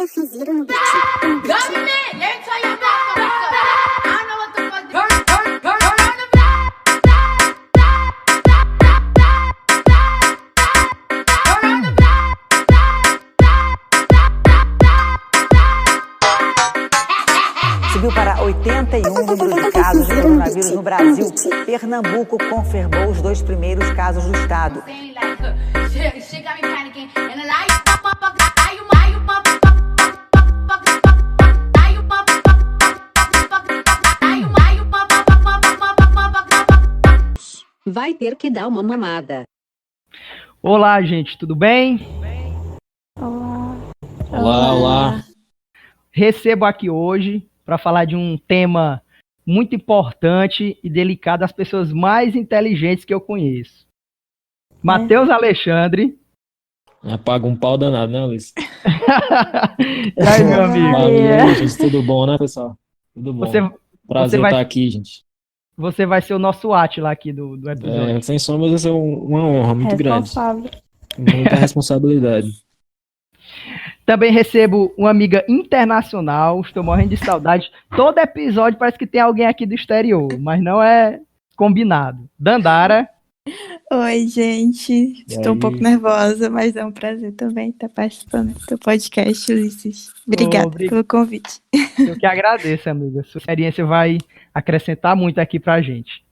F0 no beat. Government, let me tell you about I don't know what the fuck. Turn on the block. Turn on the block. Subiu para 81 o número de casos de coronavírus no Brasil. Pernambuco confirmou os 2 primeiros casos do estado. Shit got me panicking and a lie. Vai ter que dar uma mamada. Olá, gente, tudo bem? Olá. Recebo aqui hoje para falar de um tema muito importante e delicado às pessoas mais inteligentes que eu conheço. Matheus Alexandre. Paga um pau danado, né, Luiz? E aí, meu amigo? Valeu, gente. Tudo bom, né, pessoal? Tudo bom. Prazer estar aqui, gente. Você vai ser o nosso Átila aqui do episódio. Sem sombras, vai ser uma honra muito grande. Muita responsabilidade. Também recebo uma amiga internacional, estou morrendo de saudade. Todo episódio parece que tem alguém aqui do exterior, mas não é combinado. Dandara. Oi, gente. Estou um pouco nervosa, mas é um prazer também estar participando do podcast, Ulisses. Obrigada pelo convite. Eu que agradeço, amiga. Sua experiência vai acrescentar muito aqui pra gente.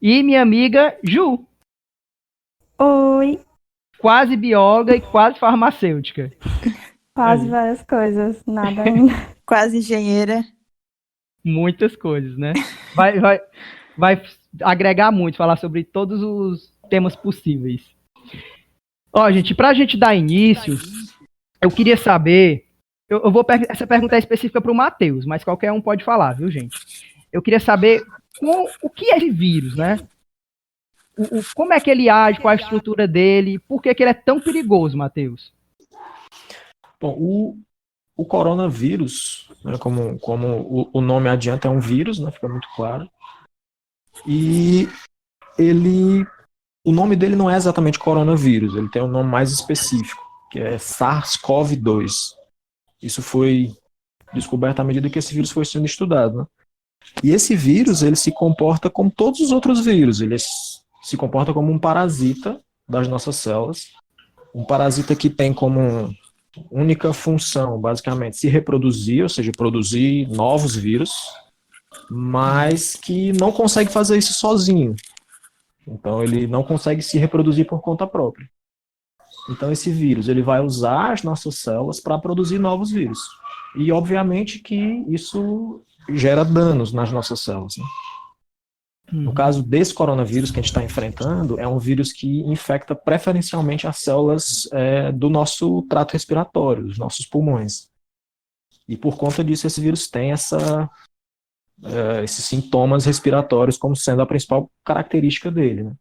E minha amiga Ju. Oi. Quase bióloga e quase farmacêutica. Quase várias coisas, nada ainda. Quase engenheira. Muitas coisas, né? Vai agregar muito, falar sobre todos os temas possíveis. Ó, gente, pra gente dar início, eu queria saber, essa pergunta é específica pro Matheus, mas qualquer um pode falar, viu, gente? Eu queria saber o que é esse vírus, né? Como é que ele age, qual a estrutura dele, por que ele é tão perigoso, Matheus? Bom, o coronavírus, né, como o nome adianta, é um vírus, né, fica muito claro. E o nome dele não é exatamente coronavírus, ele tem um nome mais específico, que é SARS-CoV-2. Isso foi descoberto à medida que esse vírus foi sendo estudado, né? E esse vírus, ele se comporta como todos os outros vírus, ele se comporta como um parasita das nossas células, um parasita que tem como única função, basicamente, se reproduzir, ou seja, produzir novos vírus, mas que não consegue fazer isso sozinho. Então ele não consegue se reproduzir por conta própria. Então esse vírus ele vai usar as nossas células para produzir novos vírus. E obviamente que isso gera danos nas nossas células, né? No caso desse coronavírus que a gente está enfrentando, é um vírus que infecta preferencialmente as células do nosso trato respiratório, dos nossos pulmões. E por conta disso esse vírus tem esses sintomas respiratórios como sendo a principal característica dele, né?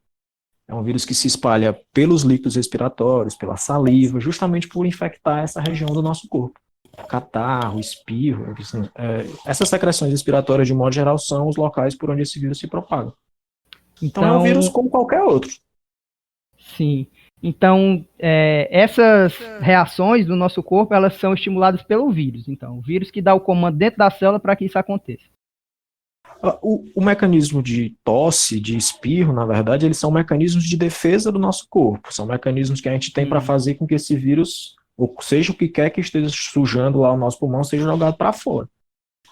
É um vírus que se espalha pelos líquidos respiratórios, pela saliva, justamente por infectar essa região do nosso corpo. Catarro, espirro, assim, essas secreções respiratórias de modo geral são os locais por onde esse vírus se propaga. Então é um vírus como qualquer outro. Sim. Então, essas reações do nosso corpo, elas são estimuladas pelo vírus. Então, o vírus que dá o comando dentro da célula para que isso aconteça. O mecanismo de tosse, de espirro, na verdade, eles são mecanismos de defesa do nosso corpo. São mecanismos que a gente tem para fazer com que esse vírus, ou seja o que quer que esteja sujando lá o nosso pulmão, seja jogado para fora.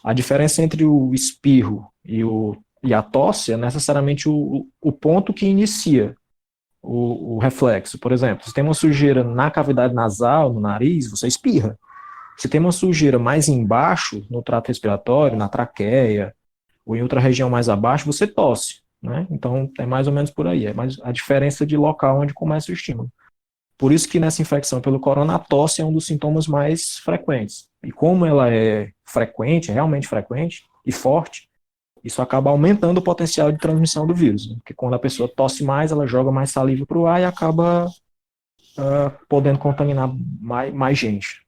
A diferença entre o espirro e a tosse é necessariamente o ponto que inicia o reflexo. Por exemplo, se tem uma sujeira na cavidade nasal, no nariz, você espirra. Se tem uma sujeira mais embaixo, no trato respiratório, na traqueia, ou em outra região mais abaixo, você tosse, né? Então, é mais ou menos por aí. É mais a diferença de local onde começa o estímulo. Por isso que nessa infecção pelo corona, a tosse é um dos sintomas mais frequentes. E como ela é frequente, realmente frequente e forte, isso acaba aumentando o potencial de transmissão do vírus, né? Porque quando a pessoa tosse mais, ela joga mais saliva para o ar e acaba podendo contaminar mais gente.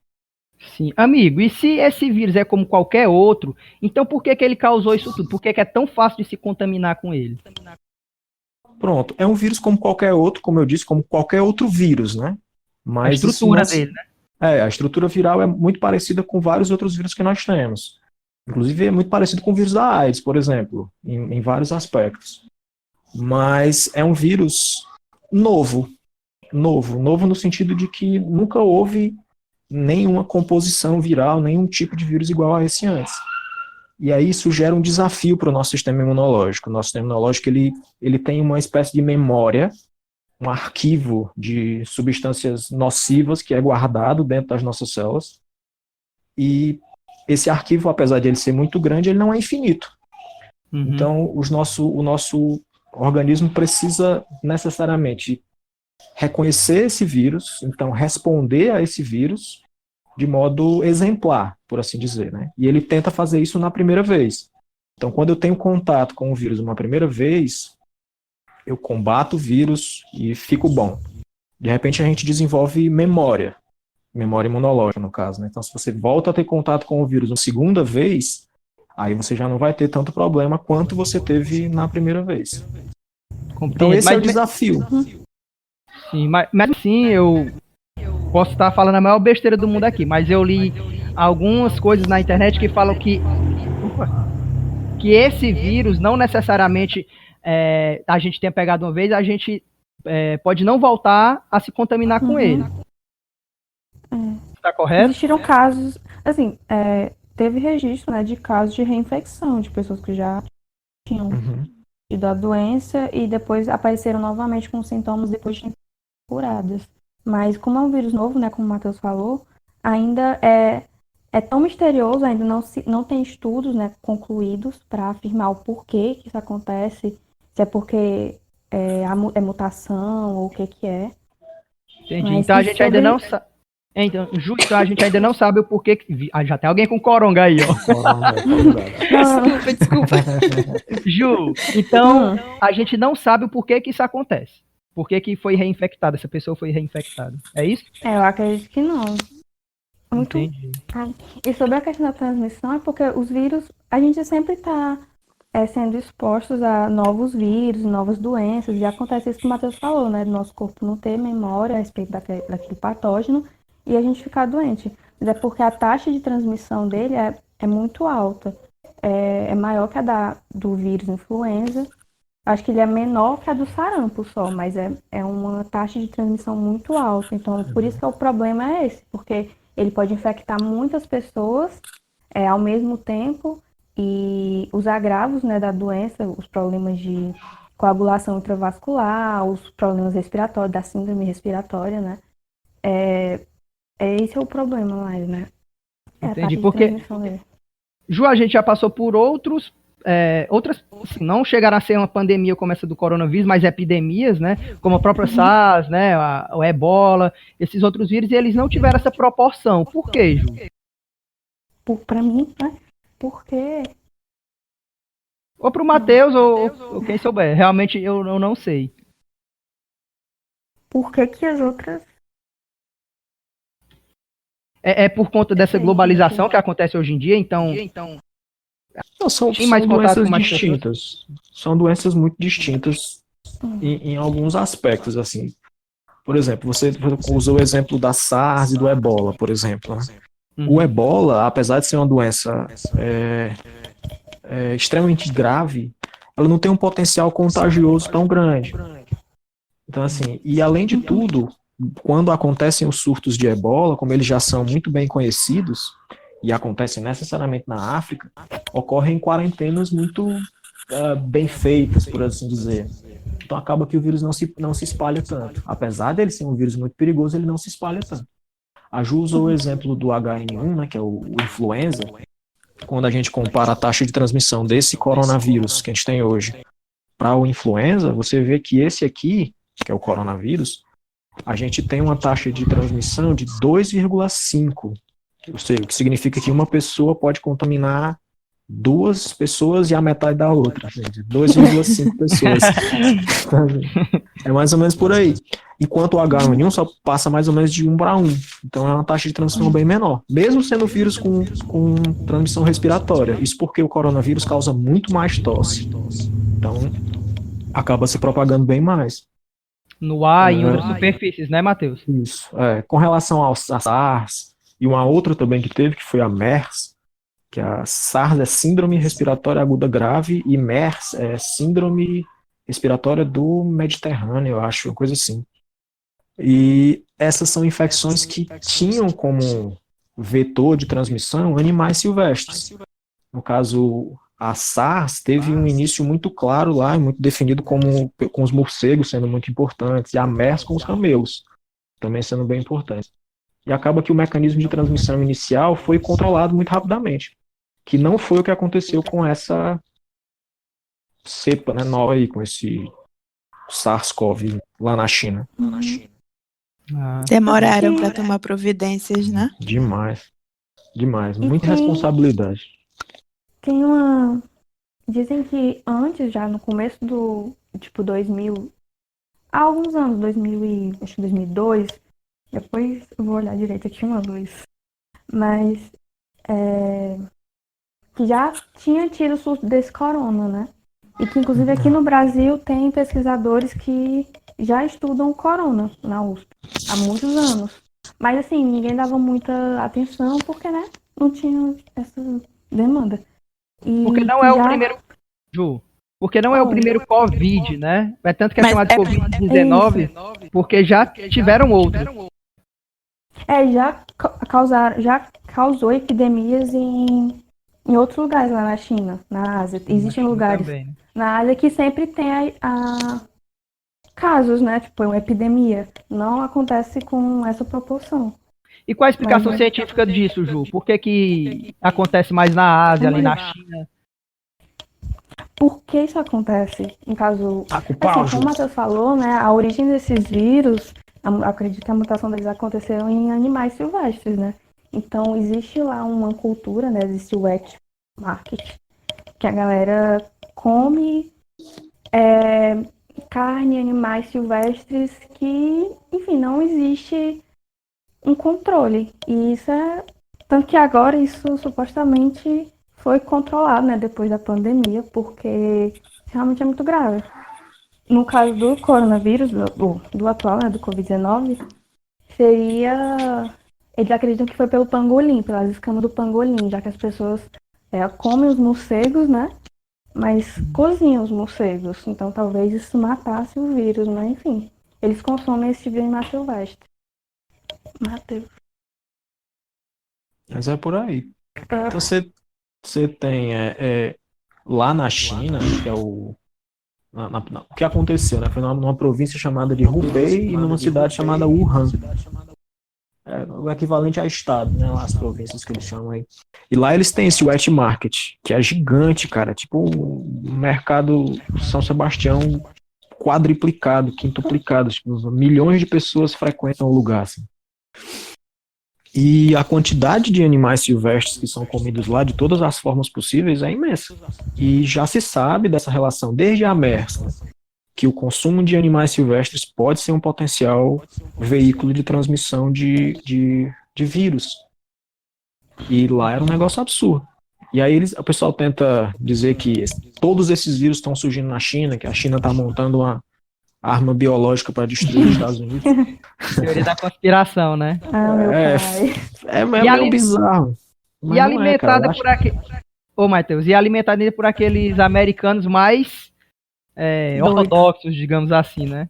Sim. Amigo, e se esse vírus é como qualquer outro, então por que ele causou isso tudo? Por que é tão fácil de se contaminar com ele? Pronto, é um vírus como qualquer outro, como eu disse, como qualquer outro vírus, né? Mas a estrutura dele, né? A estrutura viral é muito parecida com vários outros vírus que nós temos. Inclusive, é muito parecido com o vírus da AIDS, por exemplo, em vários aspectos. Mas é um vírus novo. Novo no sentido de que nunca houve nenhuma composição viral, nenhum tipo de vírus igual a esse antes. E aí isso gera um desafio para o nosso sistema imunológico. O nosso sistema imunológico ele tem uma espécie de memória, um arquivo de substâncias nocivas que é guardado dentro das nossas células. E esse arquivo, apesar de ele ser muito grande, ele não é infinito. Então, o nosso organismo precisa necessariamente reconhecer esse vírus, então responder a esse vírus de modo exemplar, por assim dizer, né? E ele tenta fazer isso na primeira vez. Então, quando eu tenho contato com o vírus uma primeira vez, eu combato o vírus e fico bom. De repente, a gente desenvolve memória imunológica, no caso, né? Então, se você volta a ter contato com o vírus uma segunda vez, aí você já não vai ter tanto problema quanto você teve na primeira vez. Então, esse é o desafio. Sim, mas sim, eu posso estar falando a maior besteira do mundo aqui, mas eu li algumas coisas na internet que falam que esse vírus não necessariamente a gente tenha pegado uma vez, a gente pode não voltar a se contaminar com ele. Tá correto? Existiram casos, assim, teve registro, né, de casos de reinfecção, de pessoas que já tinham tido a doença e depois apareceram novamente com sintomas depois de curadas. Mas como é um vírus novo, né, como o Matheus falou, ainda é tão misterioso, ainda não tem estudos, né, concluídos para afirmar o porquê que isso acontece, se é porque é mutação ou o que é. Entendi. Mas então a gente ainda não sabe. Então, a gente ainda não sabe o porquê que... já tem alguém com coronga aí, ó. Desculpa. Ju, então a gente não sabe o porquê que isso acontece. Por que foi reinfectada, essa pessoa foi reinfectada. É isso? Eu acredito que não. Muito... Entendi. E sobre a questão da transmissão, é porque os vírus, a gente sempre está sendo expostos a novos vírus, novas doenças, e acontece isso que o Matheus falou, né? Do nosso corpo não ter memória a respeito daquele patógeno e a gente ficar doente. Mas é porque a taxa de transmissão dele é muito alta. É maior que a do vírus influenza. Acho que ele é menor que a do sarampo só, mas é uma taxa de transmissão muito alta. Então, por isso que o problema é esse, porque ele pode infectar muitas pessoas ao mesmo tempo e os agravos, né, da doença, os problemas de coagulação intravascular, os problemas respiratórios, da síndrome respiratória, né? Esse é o problema mais, né? Entendi, porque Ju, a gente já passou por outras, assim, não chegaram a ser uma pandemia como essa do coronavírus, mas epidemias, né? Como a própria SARS, né? O Ebola, esses outros vírus, e eles não tiveram essa proporção. Por quê, Ju? Pra mim, né? Porque... Ou pro Matheus, ou quem souber. Realmente eu não sei. Por que as outras... É por conta dessa globalização que acontece hoje em dia, então... Não, são doenças distintas. São doenças muito distintas em alguns aspectos, assim. Por exemplo, você usou o exemplo da SARS e do Ebola, por exemplo, né? O Ebola, apesar de ser uma doença extremamente grave, ela não tem um potencial contagioso tão grande. Então, assim, e além de tudo, quando acontecem os surtos de Ebola, como eles já são muito bem conhecidos, e acontecem necessariamente na África, ocorrem quarentenas muito bem feitas, por assim dizer. Então acaba que o vírus não se espalha tanto. Apesar dele ser um vírus muito perigoso, ele não se espalha tanto. A Ju usou o exemplo do H1N1, né, que é o influenza. Quando a gente compara a taxa de transmissão desse coronavírus que a gente tem hoje para o influenza, você vê que esse aqui, que é o coronavírus, a gente tem uma taxa de transmissão de 2,5. Ou seja, o que significa que uma pessoa pode contaminar 2 pessoas e a metade da outra. 2,5 pessoas. É mais ou menos por aí. Enquanto o H1N1 só passa mais ou menos de 1 para 1. Então é uma taxa de transmissão bem menor. Mesmo sendo vírus com transmissão respiratória. Isso porque o coronavírus causa muito mais tosse. Então acaba se propagando bem mais. No ar e em outras superfícies, né, Matheus? Isso. Com relação ao SARS, e uma outra também que teve, que foi a MERS, que a SARS é Síndrome Respiratória Aguda Grave e MERS é Síndrome Respiratória do Mediterrâneo, eu acho, uma coisa assim. E essas são infecções que tinham como vetor de transmissão animais silvestres. No caso, a SARS teve um início muito claro lá, muito definido como com os morcegos sendo muito importantes, e a MERS com os camelos, também sendo bem importantes. E acaba que o mecanismo de transmissão inicial foi controlado muito rapidamente, que não foi o que aconteceu com essa cepa, né, nova aí, com esse SARS-CoV lá na China. Demoraram para tomar providências, né? Demais. Demais. E Muita tem- responsabilidade. Tem uma. Dizem que antes, já no começo do, tipo, 2000, há alguns anos, 2000 e, acho que 2002, depois eu vou olhar direito aqui uma luz, mas que já tinha tido o surto desse corona, né? E que, inclusive, aqui no Brasil tem pesquisadores que já estudam o corona na USP há muitos anos. Mas, assim, ninguém dava muita atenção porque, né, não tinha essa demanda. E Porque não é o já- primeiro. Ju, porque não é o Oh. primeiro Covid, né? É tanto que é Mas chamado de é- Covid-19, porque já tiveram outros. Já causou epidemias em outros lugares lá na China, na Ásia. Existem lugares Também, né? na Ásia que sempre tem casos, né? Tipo, uma epidemia. Não acontece com essa proporção. E qual a explicação Mas- científica disso, Ju? Por que que acontece mais na Ásia, ali na China? Por que isso acontece? No caso, Tá com pau, assim, Ju. como o Matheus falou, né? A origem desses vírus, acredito que a mutação deles aconteceu em animais silvestres, né? Então, existe lá uma cultura, né? Existe o wet market, que a galera come carne, animais silvestres que, enfim, não existe um controle. E isso é... Tanto que agora isso supostamente foi controlado, né? Depois da pandemia, porque realmente é muito grave. No caso do coronavírus, do atual, né? Do Covid-19, seria... Eles acreditam que foi pelo pangolim, pelas escamas do pangolim, já que as pessoas comem os morcegos, né? Mas cozinham os morcegos. Então talvez isso matasse o vírus, né? Enfim, eles consomem esse tipo de animal silvestre. Matheus. Mas é por aí. Então você tem lá na China, que é o que aconteceu, né? Foi numa província chamada de Hubei e numa cidade chamada Wuhan. É o equivalente a estado, né? Lá as províncias que eles chamam aí. E lá eles têm esse wet market, que é gigante, cara. Tipo o mercado São Sebastião quadriplicado, quintuplicado. Tipo, milhões de pessoas frequentam o lugar, assim. E a quantidade de animais silvestres que são comidos lá, de todas as formas possíveis, é imensa. E já se sabe dessa relação desde a MERS, né? Que o consumo de animais silvestres pode ser um potencial veículo de transmissão de vírus. E lá era um negócio absurdo. E aí o pessoal tenta dizer que todos esses vírus estão surgindo na China, que a China está montando uma arma biológica para destruir os Estados Unidos. Teoria da conspiração, né? Ah, meu É, pai. É E meio bizarro. Mas E não alimentada cara. Eu por aquele. Ô, Matheus, e alimentada por aqueles americanos mais ortodoxos, digamos assim, né?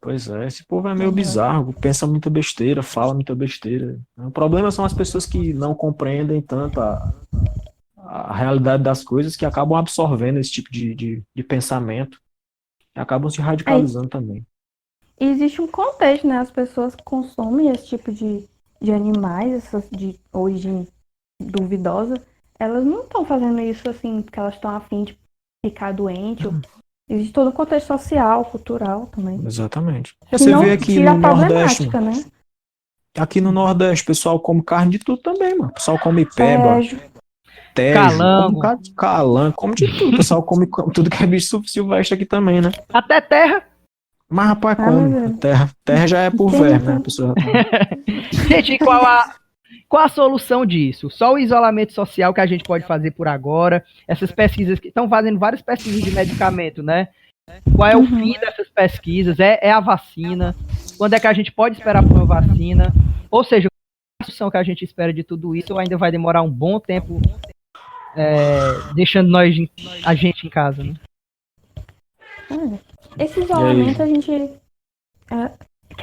Pois é. Esse povo é meio bizarro, pensa muita besteira, fala muita besteira. O problema são as pessoas que não compreendem tanto a realidade das coisas, que acabam absorvendo esse tipo de pensamento e acabam se radicalizando também. E existe um contexto, né? As pessoas que consomem esse tipo de animais, essas de origem duvidosa, elas não estão fazendo isso assim porque elas estão a fim de ficar doente. Existe todo um contexto social, cultural também. Exatamente. Que Você não vê aqui tira no a Nordeste, problemática, né? aqui no Nordeste, o pessoal come carne de tudo também, mano. O pessoal come peba, tejo, Calango. calango, come de tudo. O pessoal come tudo que é bicho silvestre aqui também, né? Até terra. Mas, rapaz, Ah, come. mas Terra já é por Sim, verme, sim. né? A pessoa... Gente, qual a solução disso? Só o isolamento social que a gente pode fazer por agora. Essas pesquisas que estão fazendo várias pesquisas de medicamento, né? Qual é o fim dessas pesquisas? É a vacina? Quando é que a gente pode esperar por uma vacina? Ou seja, a solução que a gente espera de tudo isso ainda vai demorar um bom tempo, deixando a gente em casa, né? Esse isolamento que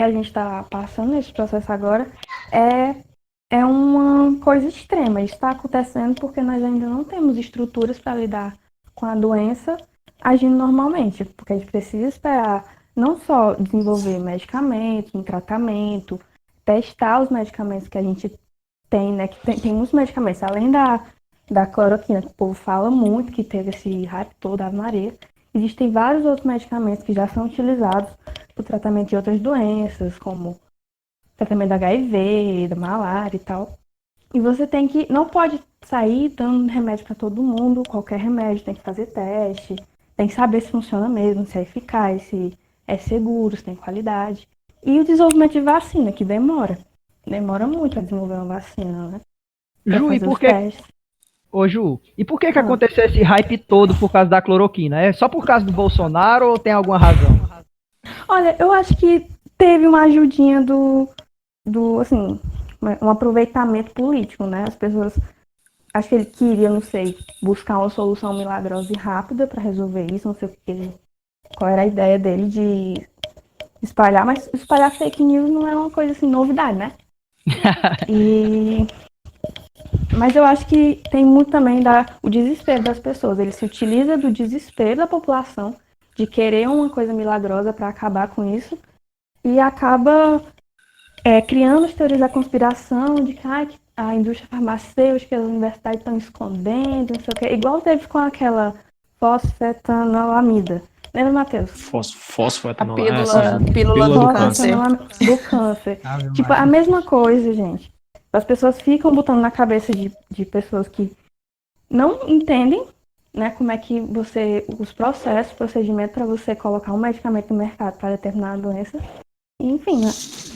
a gente está passando nesse processo agora é uma coisa extrema. Isso está acontecendo porque nós ainda não temos estruturas para lidar com a doença agindo normalmente, porque a gente precisa esperar não só desenvolver medicamentos, um tratamento, testar os medicamentos que a gente tem, né? Que tem muitos medicamentos, além da cloroquina, que o povo fala muito, que teve esse hype todo, Ave Maria. Existem vários outros medicamentos que já são utilizados para o tratamento de outras doenças, como tratamento da HIV, da malária e tal. E você não pode sair dando remédio para todo mundo, qualquer remédio, tem que fazer teste, tem que saber se funciona mesmo, se é eficaz, se é seguro, se tem qualidade. E o desenvolvimento de vacina, que demora muito a desenvolver uma vacina, né? Ju, e por que aconteceu esse hype todo por causa da cloroquina? É só por causa do Bolsonaro ou tem alguma razão? Olha, eu acho que teve uma ajudinha assim, um aproveitamento político, né? As pessoas, acho que ele queria, não sei, buscar uma solução milagrosa e rápida para resolver isso, não sei qual era a ideia dele de espalhar, mas espalhar fake news não é uma coisa assim, novidade, né? Mas eu acho que tem muito também o desespero das pessoas. Ele se utiliza do desespero da população de querer uma coisa milagrosa para acabar com isso e acaba criando as teorias da conspiração de que a indústria farmacêutica, as universidades estão escondendo, não sei o quê. Igual teve com aquela fosfetanolamida. Lembra, Matheus? Fosfetanolamida. A pílula do câncer. Do câncer. Tipo, a mesma coisa, gente. As pessoas ficam botando na cabeça de pessoas que não entendem, né, como é que os procedimentos para você colocar um medicamento no mercado para determinada doença. Enfim, né?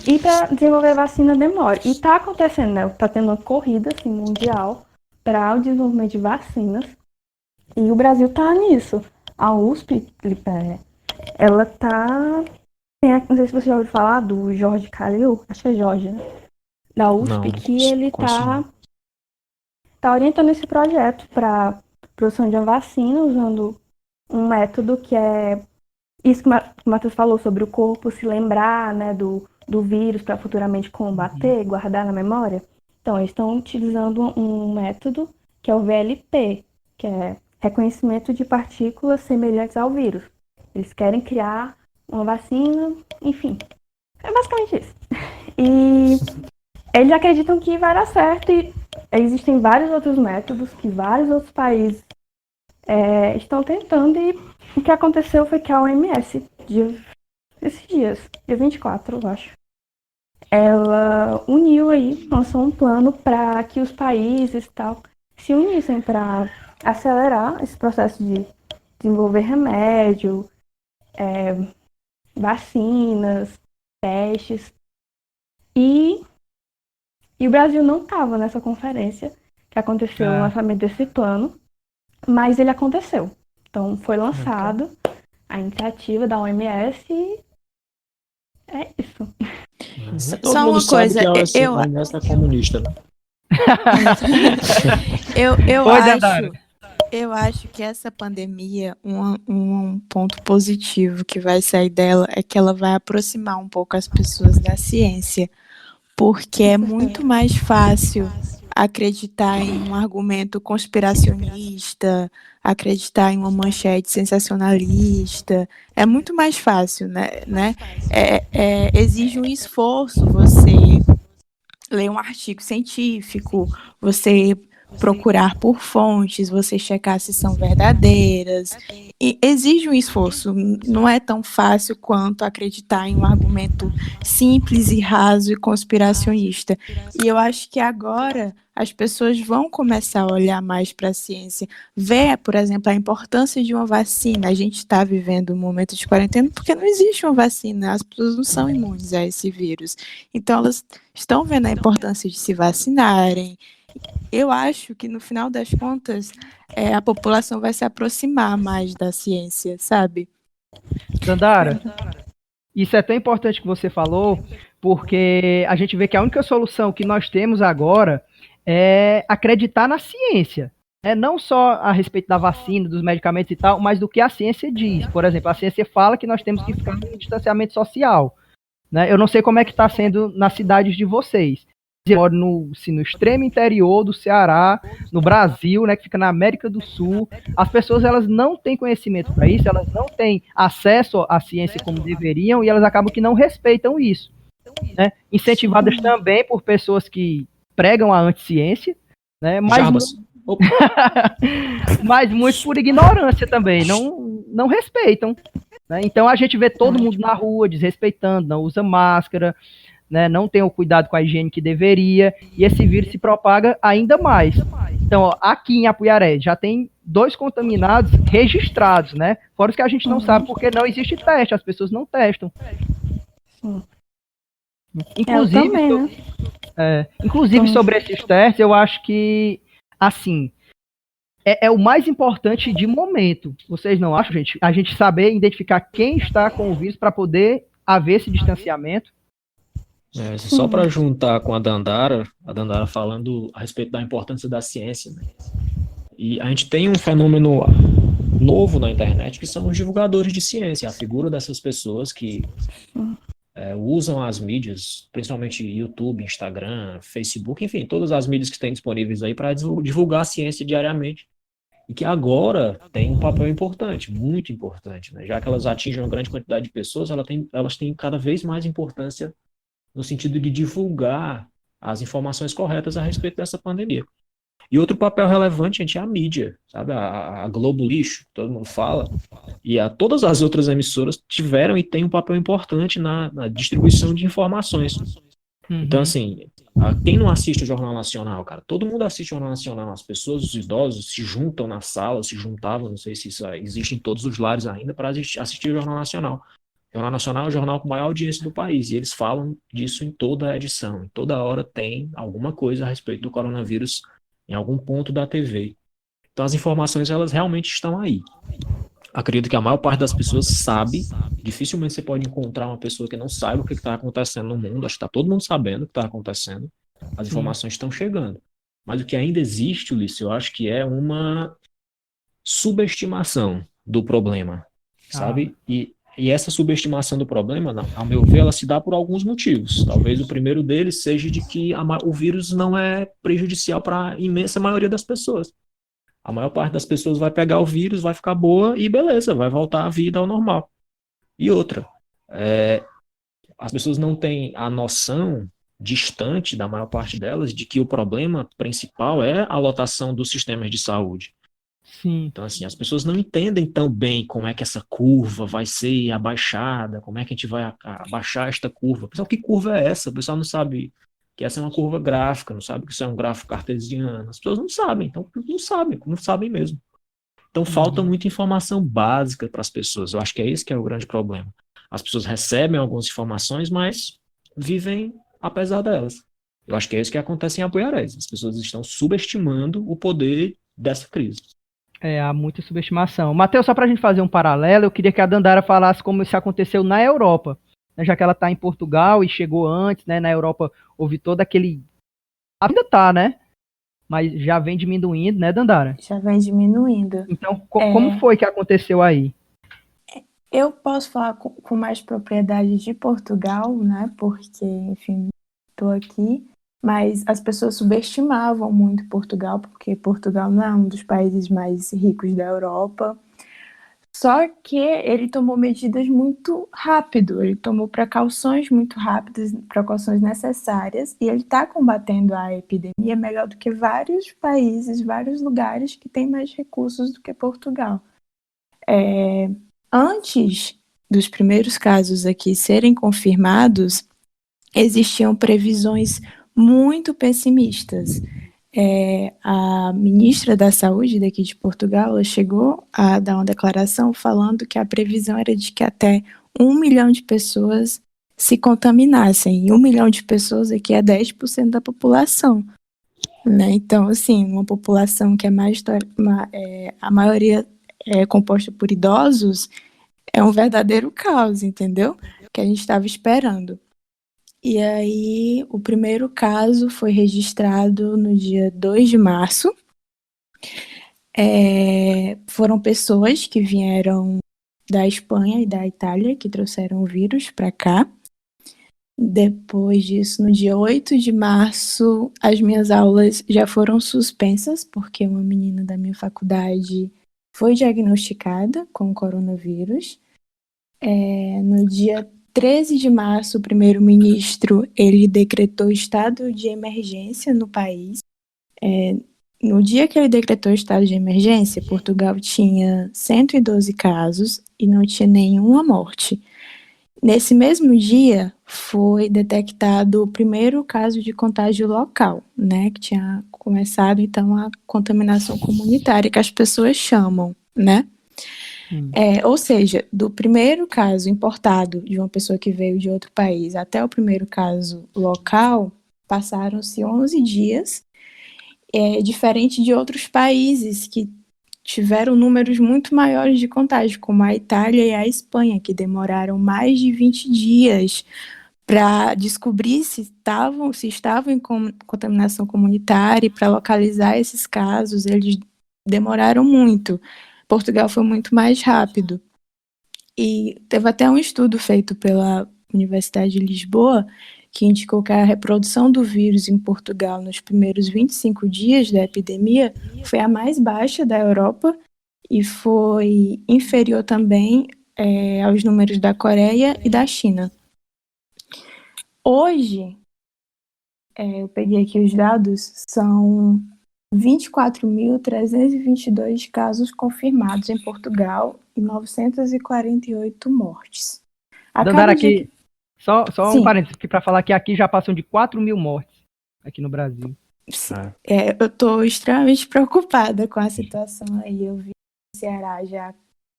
E para desenvolver vacina demora. E tá acontecendo, né? Tá tendo uma corrida assim, mundial para o desenvolvimento de vacinas. E o Brasil tá nisso. A USP, ela tá... não sei se você já ouviu falar do Jorge Calil, acho que é Jorge, né? Da USP, que ele tá orientando esse projeto para produção de uma vacina usando um método que é isso que o Matheus falou sobre o corpo se lembrar, né, do vírus para futuramente combater, guardar na memória. Então, eles estão utilizando um método que é o VLP, que é reconhecimento de partículas semelhantes ao vírus. Eles querem criar uma vacina, enfim. É basicamente isso. E eles acreditam que vai dar certo e existem vários outros métodos que vários outros países estão tentando e o que aconteceu foi que a OMS, esses dias, dia 24, eu acho, ela uniu aí, lançou um plano para que os países tal se unissem para acelerar esse processo de desenvolver remédio, vacinas, testes. E o Brasil não estava nessa conferência que aconteceu o lançamento desse plano, mas ele aconteceu. Então foi lançado a iniciativa da OMS e é isso. Só uma coisa, eu acho é comunista, né? Eu acho que essa pandemia, um ponto positivo que vai sair dela é que ela vai aproximar um pouco as pessoas da ciência, porque é muito mais fácil acreditar em um argumento conspiracionista, acreditar em uma manchete sensacionalista, é muito mais fácil, né? Exige um esforço você ler um artigo científico, você procurar por fontes, você checar se são verdadeiras. E exige um esforço, não é tão fácil quanto acreditar em um argumento simples e raso e conspiracionista. E eu acho que agora as pessoas vão começar a olhar mais para a ciência, ver, por exemplo, a importância de uma vacina. A gente está vivendo um momento de quarentena porque não existe uma vacina, as pessoas não são imunes a esse vírus. Então elas estão vendo a importância de se vacinarem. Eu acho que, no final das contas, a população vai se aproximar mais da ciência, sabe? Dandara, isso é tão importante que você falou, porque a gente vê que a única solução que nós temos agora é acreditar na ciência. Não só a respeito da vacina, dos medicamentos e tal, mas do que a ciência diz. Por exemplo, a ciência fala que nós temos que ficar em distanciamento social. Né? Eu não sei como é que está sendo nas cidades de vocês. Eu moro no extremo interior do Ceará, no Brasil, né, que fica na América do Sul. As pessoas elas não têm conhecimento para isso, elas não têm acesso à ciência como deveriam e elas acabam que não respeitam isso. Né? Incentivadas também por pessoas que pregam a anticiência, né? Mas muito por ignorância também, não respeitam. Né? Então a gente vê todo mundo na rua desrespeitando, não usa máscara, né? Não tem o cuidado com a higiene que deveria, e esse vírus se propaga ainda mais. Então, ó, aqui em Apuiaré já tem 2 contaminados registrados, né? Fora os que a gente não sabe porque não existe teste, as pessoas não testam. Inclusive, também, inclusive sobre esses testes, eu acho que, assim, é o mais importante de momento. Vocês não acham, gente? A gente saber identificar quem está com o vírus para poder haver esse distanciamento. Só para juntar com a Dandara falando a respeito da importância da ciência, né? E a gente tem um fenômeno novo na internet que são os divulgadores de ciência, a figura dessas pessoas que usam as mídias, principalmente YouTube, Instagram, Facebook, enfim, todas as mídias que têm disponíveis aí para divulgar a ciência diariamente. E que agora tem um papel importante, muito importante, né? Já que elas atingem uma grande quantidade de pessoas, elas têm cada vez mais importância no sentido de divulgar as informações corretas a respeito dessa pandemia. E outro papel relevante, gente, é a mídia, sabe? A Globo Lixo, todo mundo fala, e todas as outras emissoras tiveram e têm um papel importante na distribuição de informações. Então, assim, quem não assiste o Jornal Nacional, cara? Todo mundo assiste o Jornal Nacional. As pessoas, os idosos, se juntam na sala, se juntavam, não sei se isso existe em todos os lares ainda, para assistir o Jornal Nacional. O Jornal Nacional é o jornal com maior audiência do país, e eles falam disso em toda a edição. Em toda hora tem alguma coisa a respeito do coronavírus em algum ponto da TV. Então, as informações, elas realmente estão aí. Acredito que a maior parte das pessoas sabe. Dificilmente você pode encontrar uma pessoa que não saiba o que está acontecendo no mundo. Acho que está todo mundo sabendo o que está acontecendo. As informações estão chegando. Mas o que ainda existe, Ulisses, eu acho que é uma subestimação do problema, sabe? E essa subestimação do problema, ao meu ver, ela se dá por alguns motivos. Talvez o primeiro deles seja de que o vírus não é prejudicial para a imensa maioria das pessoas. A maior parte das pessoas vai pegar o vírus, vai ficar boa e beleza, vai voltar a vida ao normal. E outra, as pessoas não têm a noção distante da maior parte delas de que o problema principal é a lotação dos sistemas de saúde. Sim. Então, assim, as pessoas não entendem tão bem como é que essa curva vai ser abaixada, como é que a gente vai abaixar esta curva. Pessoal, que curva é essa? O pessoal não sabe que essa é uma curva gráfica, não sabe que isso é um gráfico cartesiano. As pessoas não sabem, então não sabem mesmo. Então falta muita informação básica para as pessoas. Eu acho que é esse que é o grande problema. As pessoas recebem algumas informações, mas vivem apesar delas. Eu acho que é isso que acontece em Apuiaré. As pessoas estão subestimando o poder dessa crise. Há muita subestimação. Matheus, só para a gente fazer um paralelo, eu queria que a Dandara falasse como isso aconteceu na Europa, né, já que ela está em Portugal e chegou antes, né, na Europa houve todo aquele... Ainda está, né? Mas já vem diminuindo, né, Dandara? Já vem diminuindo. Então, como foi que aconteceu aí? Eu posso falar com mais propriedade de Portugal, né, porque, enfim, estou aqui. Mas as pessoas subestimavam muito Portugal, porque Portugal não é um dos países mais ricos da Europa. Só que ele tomou medidas muito rápido, ele tomou precauções muito rápidas, precauções necessárias, e ele está combatendo a epidemia melhor do que vários países, vários lugares que têm mais recursos do que Portugal. Antes dos primeiros casos aqui serem confirmados, existiam previsões muito pessimistas. A ministra da Saúde daqui de Portugal, ela chegou a dar uma declaração falando que a previsão era de que até 1 milhão de pessoas se contaminassem. E 1 milhão de pessoas aqui é 10% da população. Né? Então, assim, uma população que a maioria é composta por idosos, É um verdadeiro caos, entendeu? Que a gente estava esperando. E aí, o primeiro caso foi registrado no dia 2 de março. Foram pessoas que vieram da Espanha e da Itália que trouxeram o vírus para cá. Depois disso, no dia 8 de março, as minhas aulas já foram suspensas, porque uma menina da minha faculdade foi diagnosticada com coronavírus. No dia 13 de março, o primeiro-ministro ele decretou estado de emergência no país. No dia que ele decretou o estado de emergência, Portugal tinha 112 casos e não tinha nenhuma morte. Nesse mesmo dia, foi detectado o primeiro caso de contágio local, né? Que tinha começado, então, a contaminação comunitária, que as pessoas chamam, né? Ou seja, do primeiro caso importado de uma pessoa que veio de outro país até o primeiro caso local, passaram-se 11 dias, diferente de outros países que tiveram números muito maiores de contágio, como a Itália e a Espanha, que demoraram mais de 20 dias para descobrir se estavam em contaminação comunitária e para localizar esses casos. Eles demoraram muito. Portugal foi muito mais rápido. E teve até um estudo feito pela Universidade de Lisboa que indicou que a reprodução do vírus em Portugal nos primeiros 25 dias da epidemia foi a mais baixa da Europa e foi inferior também aos números da Coreia e da China. Hoje, eu peguei aqui os dados, são 24.322 casos confirmados em Portugal e 948 mortes. Dandara, aqui, só Sim. um parênteses aqui para falar que aqui já passam de 4.000 mortes aqui no Brasil. Eu estou extremamente preocupada com a situação aí. Eu vi que no Ceará já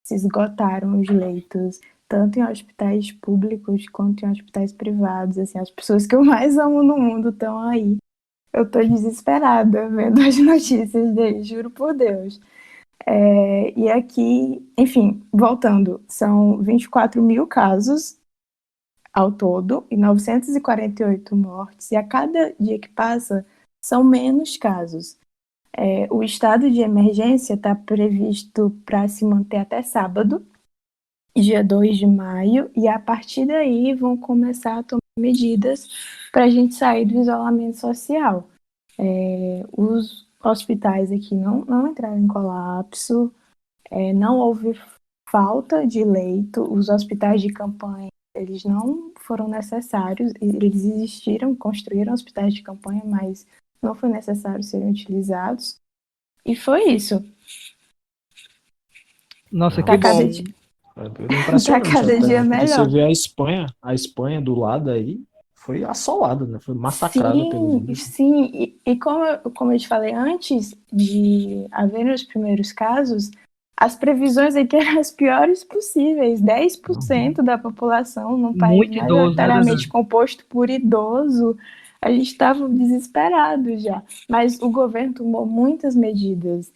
se esgotaram os leitos, tanto em hospitais públicos quanto em hospitais privados. Assim, as pessoas que eu mais amo no mundo estão aí. Eu tô desesperada vendo as notícias deles, juro por Deus. E aqui, enfim, voltando, são 24.000 casos ao todo e 948 mortes. E a cada dia que passa, são menos casos. O estado de emergência está previsto para se manter até sábado, dia 2 de maio, e a partir daí vão começar a tomar medidas para a gente sair do isolamento social. Os hospitais aqui não entraram em colapso, não houve falta de leito, os hospitais de campanha eles não foram necessários, eles existiram, construíram hospitais de campanha, mas não foi necessário serem utilizados, e foi isso. Nossa, Tá que cada bom. dia- Impressionante. Tá cada até, dia porque melhor. Você vê a Espanha do lado aí, foi assolada, né? Foi massacrada pelo vírus. Sim, e como eu te falei antes de haver os primeiros casos, as previsões aqui eram as piores possíveis. 10% da população num país Muito idoso, né, majoritariamente Dandara? composto por idoso. A gente estava desesperado já. Mas o governo tomou muitas medidas.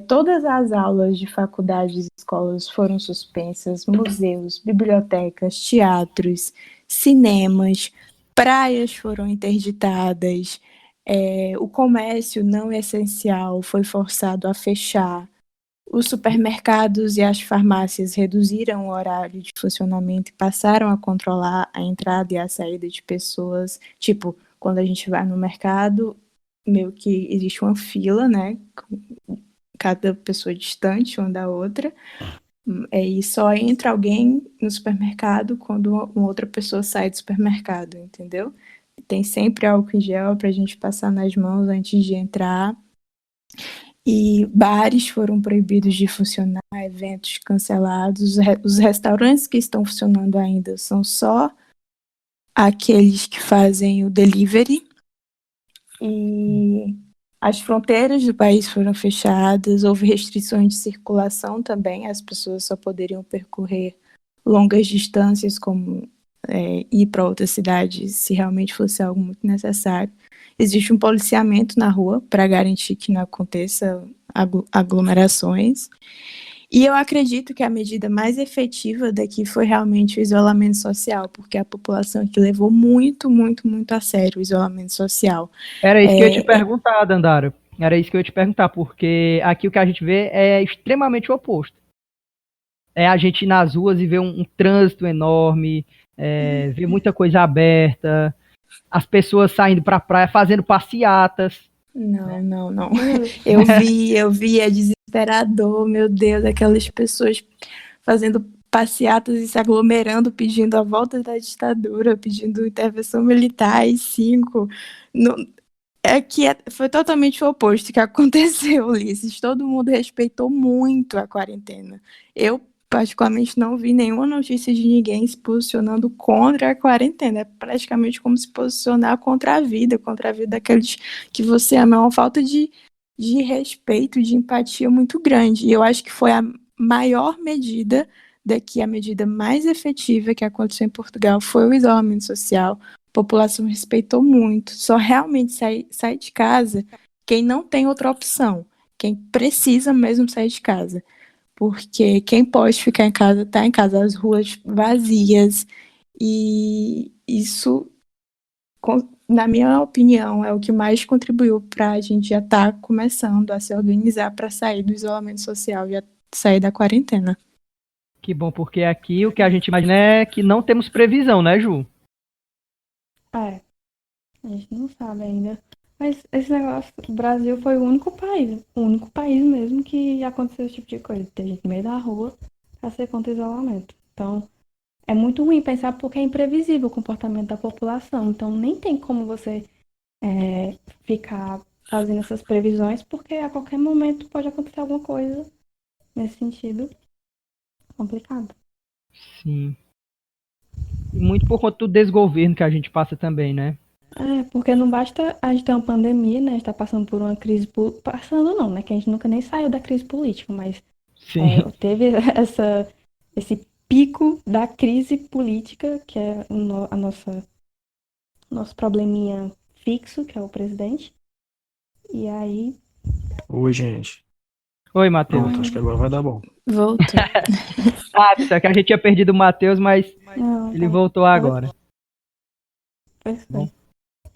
Todas as aulas de faculdades e escolas foram suspensas, museus, bibliotecas, teatros, cinemas, praias foram interditadas, o comércio não essencial foi forçado a fechar, os supermercados e as farmácias reduziram o horário de funcionamento e passaram a controlar a entrada e a saída de pessoas. Tipo, quando a gente vai no mercado, meio que existe uma fila, né? Cada pessoa distante uma da outra. E só entra alguém no supermercado quando uma outra pessoa sai do supermercado, entendeu? Tem sempre álcool em gel para a gente passar nas mãos antes de entrar. E bares foram proibidos de funcionar, eventos cancelados. Os restaurantes que estão funcionando ainda são só aqueles que fazem o delivery. E as fronteiras do país foram fechadas, houve restrições de circulação também, as pessoas só poderiam percorrer longas distâncias, como ir para outra cidade, se realmente fosse algo muito necessário. Existe um policiamento na rua para garantir que não aconteça aglomerações. E eu acredito que a medida mais efetiva daqui foi realmente o isolamento social, porque a população aqui levou muito, muito, muito a sério o isolamento social. Era isso que eu ia te perguntar, Dandara. Era isso que eu ia te perguntar, porque aqui o que a gente vê é extremamente o oposto. É a gente ir nas ruas e ver um trânsito enorme, ver muita coisa aberta, as pessoas saindo pra praia, fazendo passeatas. Não. Eu vi, é desesperador, meu Deus, aquelas pessoas fazendo passeatas e se aglomerando, pedindo a volta da ditadura, pedindo intervenção militar e cinco. Foi totalmente o oposto que aconteceu, Ulisses. Todo mundo respeitou muito a quarentena. Eu, particularmente, não vi nenhuma notícia de ninguém se posicionando contra a quarentena. É praticamente como se posicionar contra a vida daqueles que você ama. É uma falta de respeito, de empatia muito grande. E eu acho que foi a maior medida daqui, a medida mais efetiva que aconteceu em Portugal foi o isolamento social. A população respeitou muito. Só realmente sai de casa quem não tem outra opção, quem precisa mesmo sair de casa. Porque quem pode ficar em casa, tá em casa, as ruas vazias. E isso, na minha opinião, é o que mais contribuiu para a gente já estar começando a se organizar para sair do isolamento social, já sair da quarentena. Que bom, porque aqui o que a gente imagina é que não temos previsão, né, Ju? A gente não sabe ainda. Mas esse negócio, o Brasil foi o único país mesmo que aconteceu esse tipo de coisa. Ter gente no meio da rua pra ser contra o isolamento. Então, é muito ruim pensar porque é imprevisível o comportamento da população. Então, nem tem como você ficar fazendo essas previsões, porque a qualquer momento pode acontecer alguma coisa nesse sentido. Complicado. Sim. E muito por conta do desgoverno que a gente passa também, né? Porque não basta a gente ter uma pandemia, né? A gente tá passando por uma crise... Passando não, né? Que a gente nunca nem saiu da crise política, mas teve esse pico da crise política, que é nosso probleminha fixo, que é o presidente. E aí... Oi, gente. Oi, Matheus. Pronto, acho que agora vai dar bom. Voltou. Só que a gente tinha perdido o Matheus, mas ele voltou agora. Pois foi.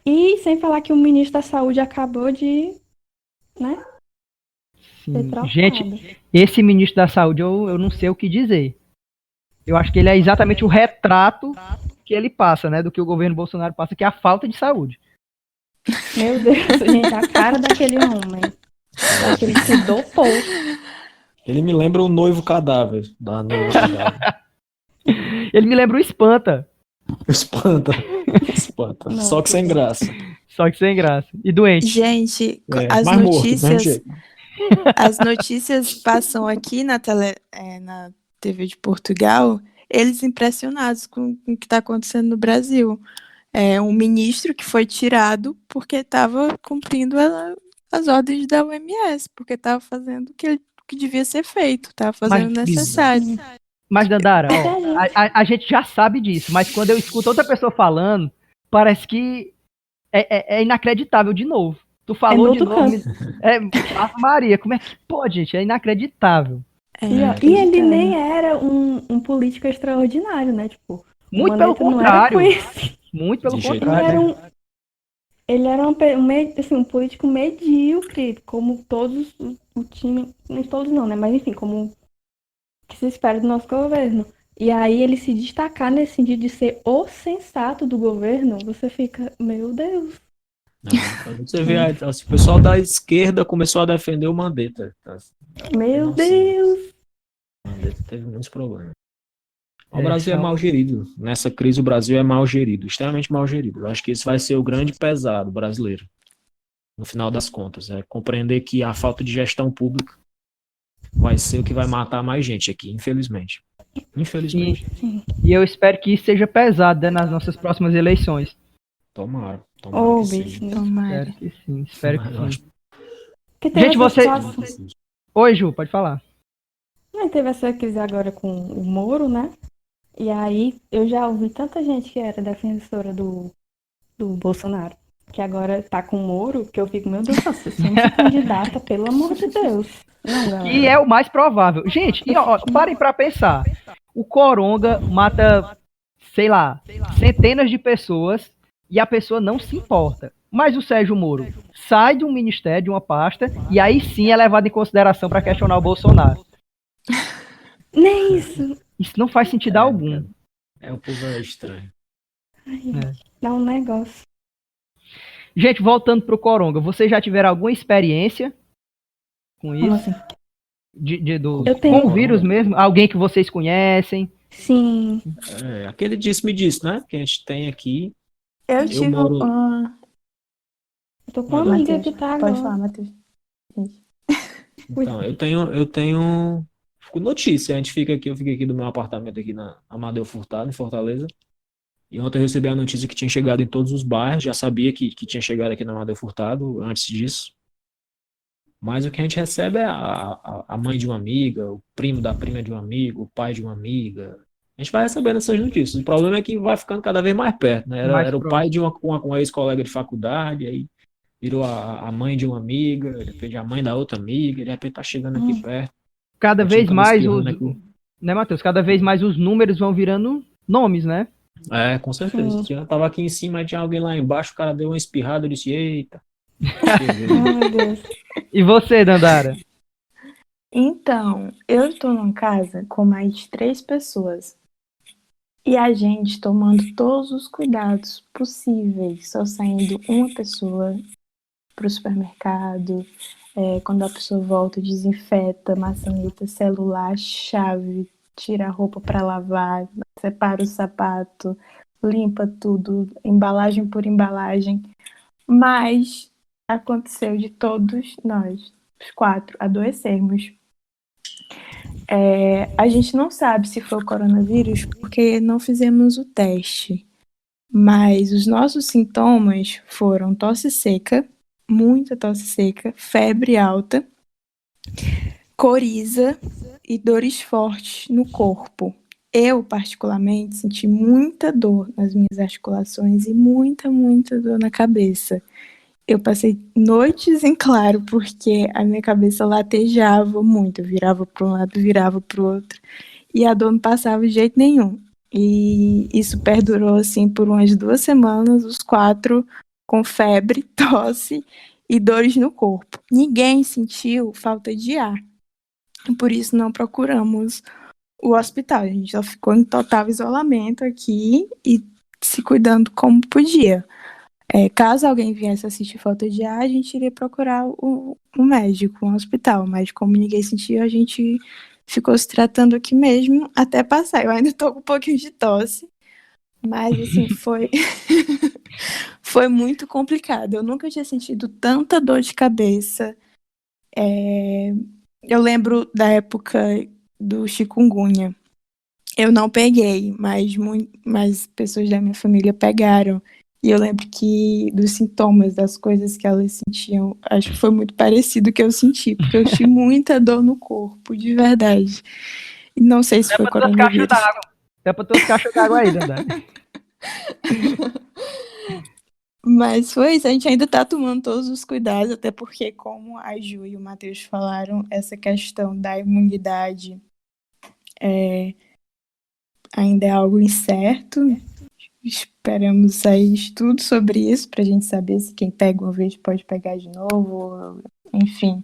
E sem falar que o ministro da Saúde acabou de, né? Sim. Gente, esse ministro da Saúde eu não sei o que dizer. Eu acho que ele é exatamente o retrato que ele passa, né? Do que o governo Bolsonaro passa, que é a falta de saúde. Meu Deus, gente, a cara daquele homem. Daquele que dopou. Ele me lembra o noivo cadáver. Da noiva cadáver. Ele me lembra o Espanta. Espanta. Não, Só que sem graça. Só que sem graça. E doente. Gente, as notícias passam aqui na TV de Portugal, eles impressionados com o que está acontecendo no Brasil. Um ministro que foi tirado porque estava cumprindo as ordens da OMS, porque estava fazendo o que devia ser feito, estava fazendo o necessário. Mas, Dandara, a gente já sabe disso, mas quando eu escuto outra pessoa falando, parece que é inacreditável de novo. Tu falou de novo. Maria, como é que pode, gente? É inacreditável. E ele nem era um político extraordinário, né? Tipo, muito pelo contrário. Muito pelo contrário. Ele era um político medíocre, como todos o time. Nem todos não, né? Mas enfim, como que se espera do nosso governo. E aí ele se destacar nesse sentido de ser o sensato do governo, você fica, meu Deus. Você vê, o pessoal da esquerda começou a defender o Mandetta. Meu Deus! O Mandetta teve muitos problemas. O Brasil é mal gerido. Nessa crise o Brasil é mal gerido, extremamente mal gerido. Eu acho que isso vai ser o grande pesado brasileiro. No final das contas, é compreender que a falta de gestão pública vai ser o que vai matar mais gente aqui, infelizmente. Infelizmente. Sim. E eu espero que isso seja pesado, né, nas nossas próximas eleições. Tomara. Tomara. Espero que sim. Espero que sim. Gente, você... Oi, Ju, pode falar. Teve essa crise agora com o Moro, né? E aí eu já ouvi tanta gente que era defensora do Bolsonaro, que agora tá com o Moro, que eu fico, meu Deus, você é candidata, pelo amor de Deus. Não, galera. Que é o mais provável. Gente, e, ó, parem pra pensar. O coronga mata, sei lá, centenas de pessoas e a pessoa não se importa. Mas o Sérgio Moro sai de um ministério, de uma pasta, e aí sim é levado em consideração para questionar o Bolsonaro. Nem isso. Isso não faz sentido algum. O povo é estranho. Dá um negócio. Gente, voltando pro coronga, vocês já tiveram alguma experiência com Como isso? assim? Com tenho. o vírus mesmo? Alguém que vocês conhecem? Sim. Aquele disse-me disse, né? Que a gente tem aqui. Eu tive moro- uma. Eu tô com uma amiga Matheus, que tá pode agora. falar, Matheus. Então, eu tenho notícia. A gente fica aqui, eu fiquei aqui do meu apartamento aqui na Amadeu Furtado, em Fortaleza. E ontem eu recebi a notícia que tinha chegado em todos os bairros. Já sabia que tinha chegado aqui na Amadeu Furtado antes disso. Mas o que a gente recebe é a mãe de uma amiga, o primo da prima de um amigo, o pai de uma amiga. A gente vai recebendo essas notícias. O problema é que vai ficando cada vez mais perto, né? Mais Era o próximo. pai de uma ex-colega de faculdade, aí virou a mãe de uma amiga, de repente a mãe da outra amiga, de repente tá chegando aqui perto. Cada A gente vez acaba mais espirrando os, aqui. né, Matheus? Cada vez mais os números vão virando nomes, né? Com certeza. Sim. Eu tava aqui em cima, aí tinha alguém lá embaixo, o cara deu uma espirrada, eu disse, eita. Ai, meu Deus. E você, Dandara? Então, eu estou numa casa com mais 3 pessoas. E a gente tomando todos os cuidados possíveis, só saindo uma pessoa para o supermercado. Quando a pessoa volta, desinfeta, maçaneta, celular, chave, tira a roupa para lavar, separa o sapato, limpa tudo, embalagem por embalagem. Mas aconteceu de todos nós, os 4, adoecermos. A gente não sabe se foi o coronavírus porque não fizemos o teste. Mas os nossos sintomas foram tosse seca, muita tosse seca, febre alta, coriza e dores fortes no corpo. Eu, particularmente, senti muita dor nas minhas articulações e muita, muita dor na cabeça. Eu passei noites em claro porque a minha cabeça latejava muito. Eu virava para um lado, virava para o outro. E a dor não passava de jeito nenhum. E isso perdurou assim por umas 2 semanas, os 4 com febre, tosse e dores no corpo. Ninguém sentiu falta de ar. Por isso não procuramos o hospital. A gente só ficou em total isolamento aqui e se cuidando como podia. Caso alguém viesse assistir falta de ar, a gente iria procurar um médico, um hospital. Mas como ninguém sentiu, a gente ficou se tratando aqui mesmo até passar. Eu ainda tô com um pouquinho de tosse, mas assim, foi muito complicado. Eu nunca tinha sentido tanta dor de cabeça. Eu lembro da época do chikungunya. Eu não peguei, mas pessoas da minha família pegaram. E eu lembro que dos sintomas, das coisas que elas sentiam, acho que foi muito parecido que eu senti, porque eu senti muita dor no corpo, de verdade. E não sei se foi coronavírus. Dá pra tuas caixas d'água aí, Dandara. Mas foi isso, a gente ainda tá tomando todos os cuidados, até porque, como a Ju e o Matheus falaram, essa questão da imunidade ainda é algo incerto. Esperamos sair estudo sobre isso pra gente saber se quem pega uma vez pode pegar de novo, enfim,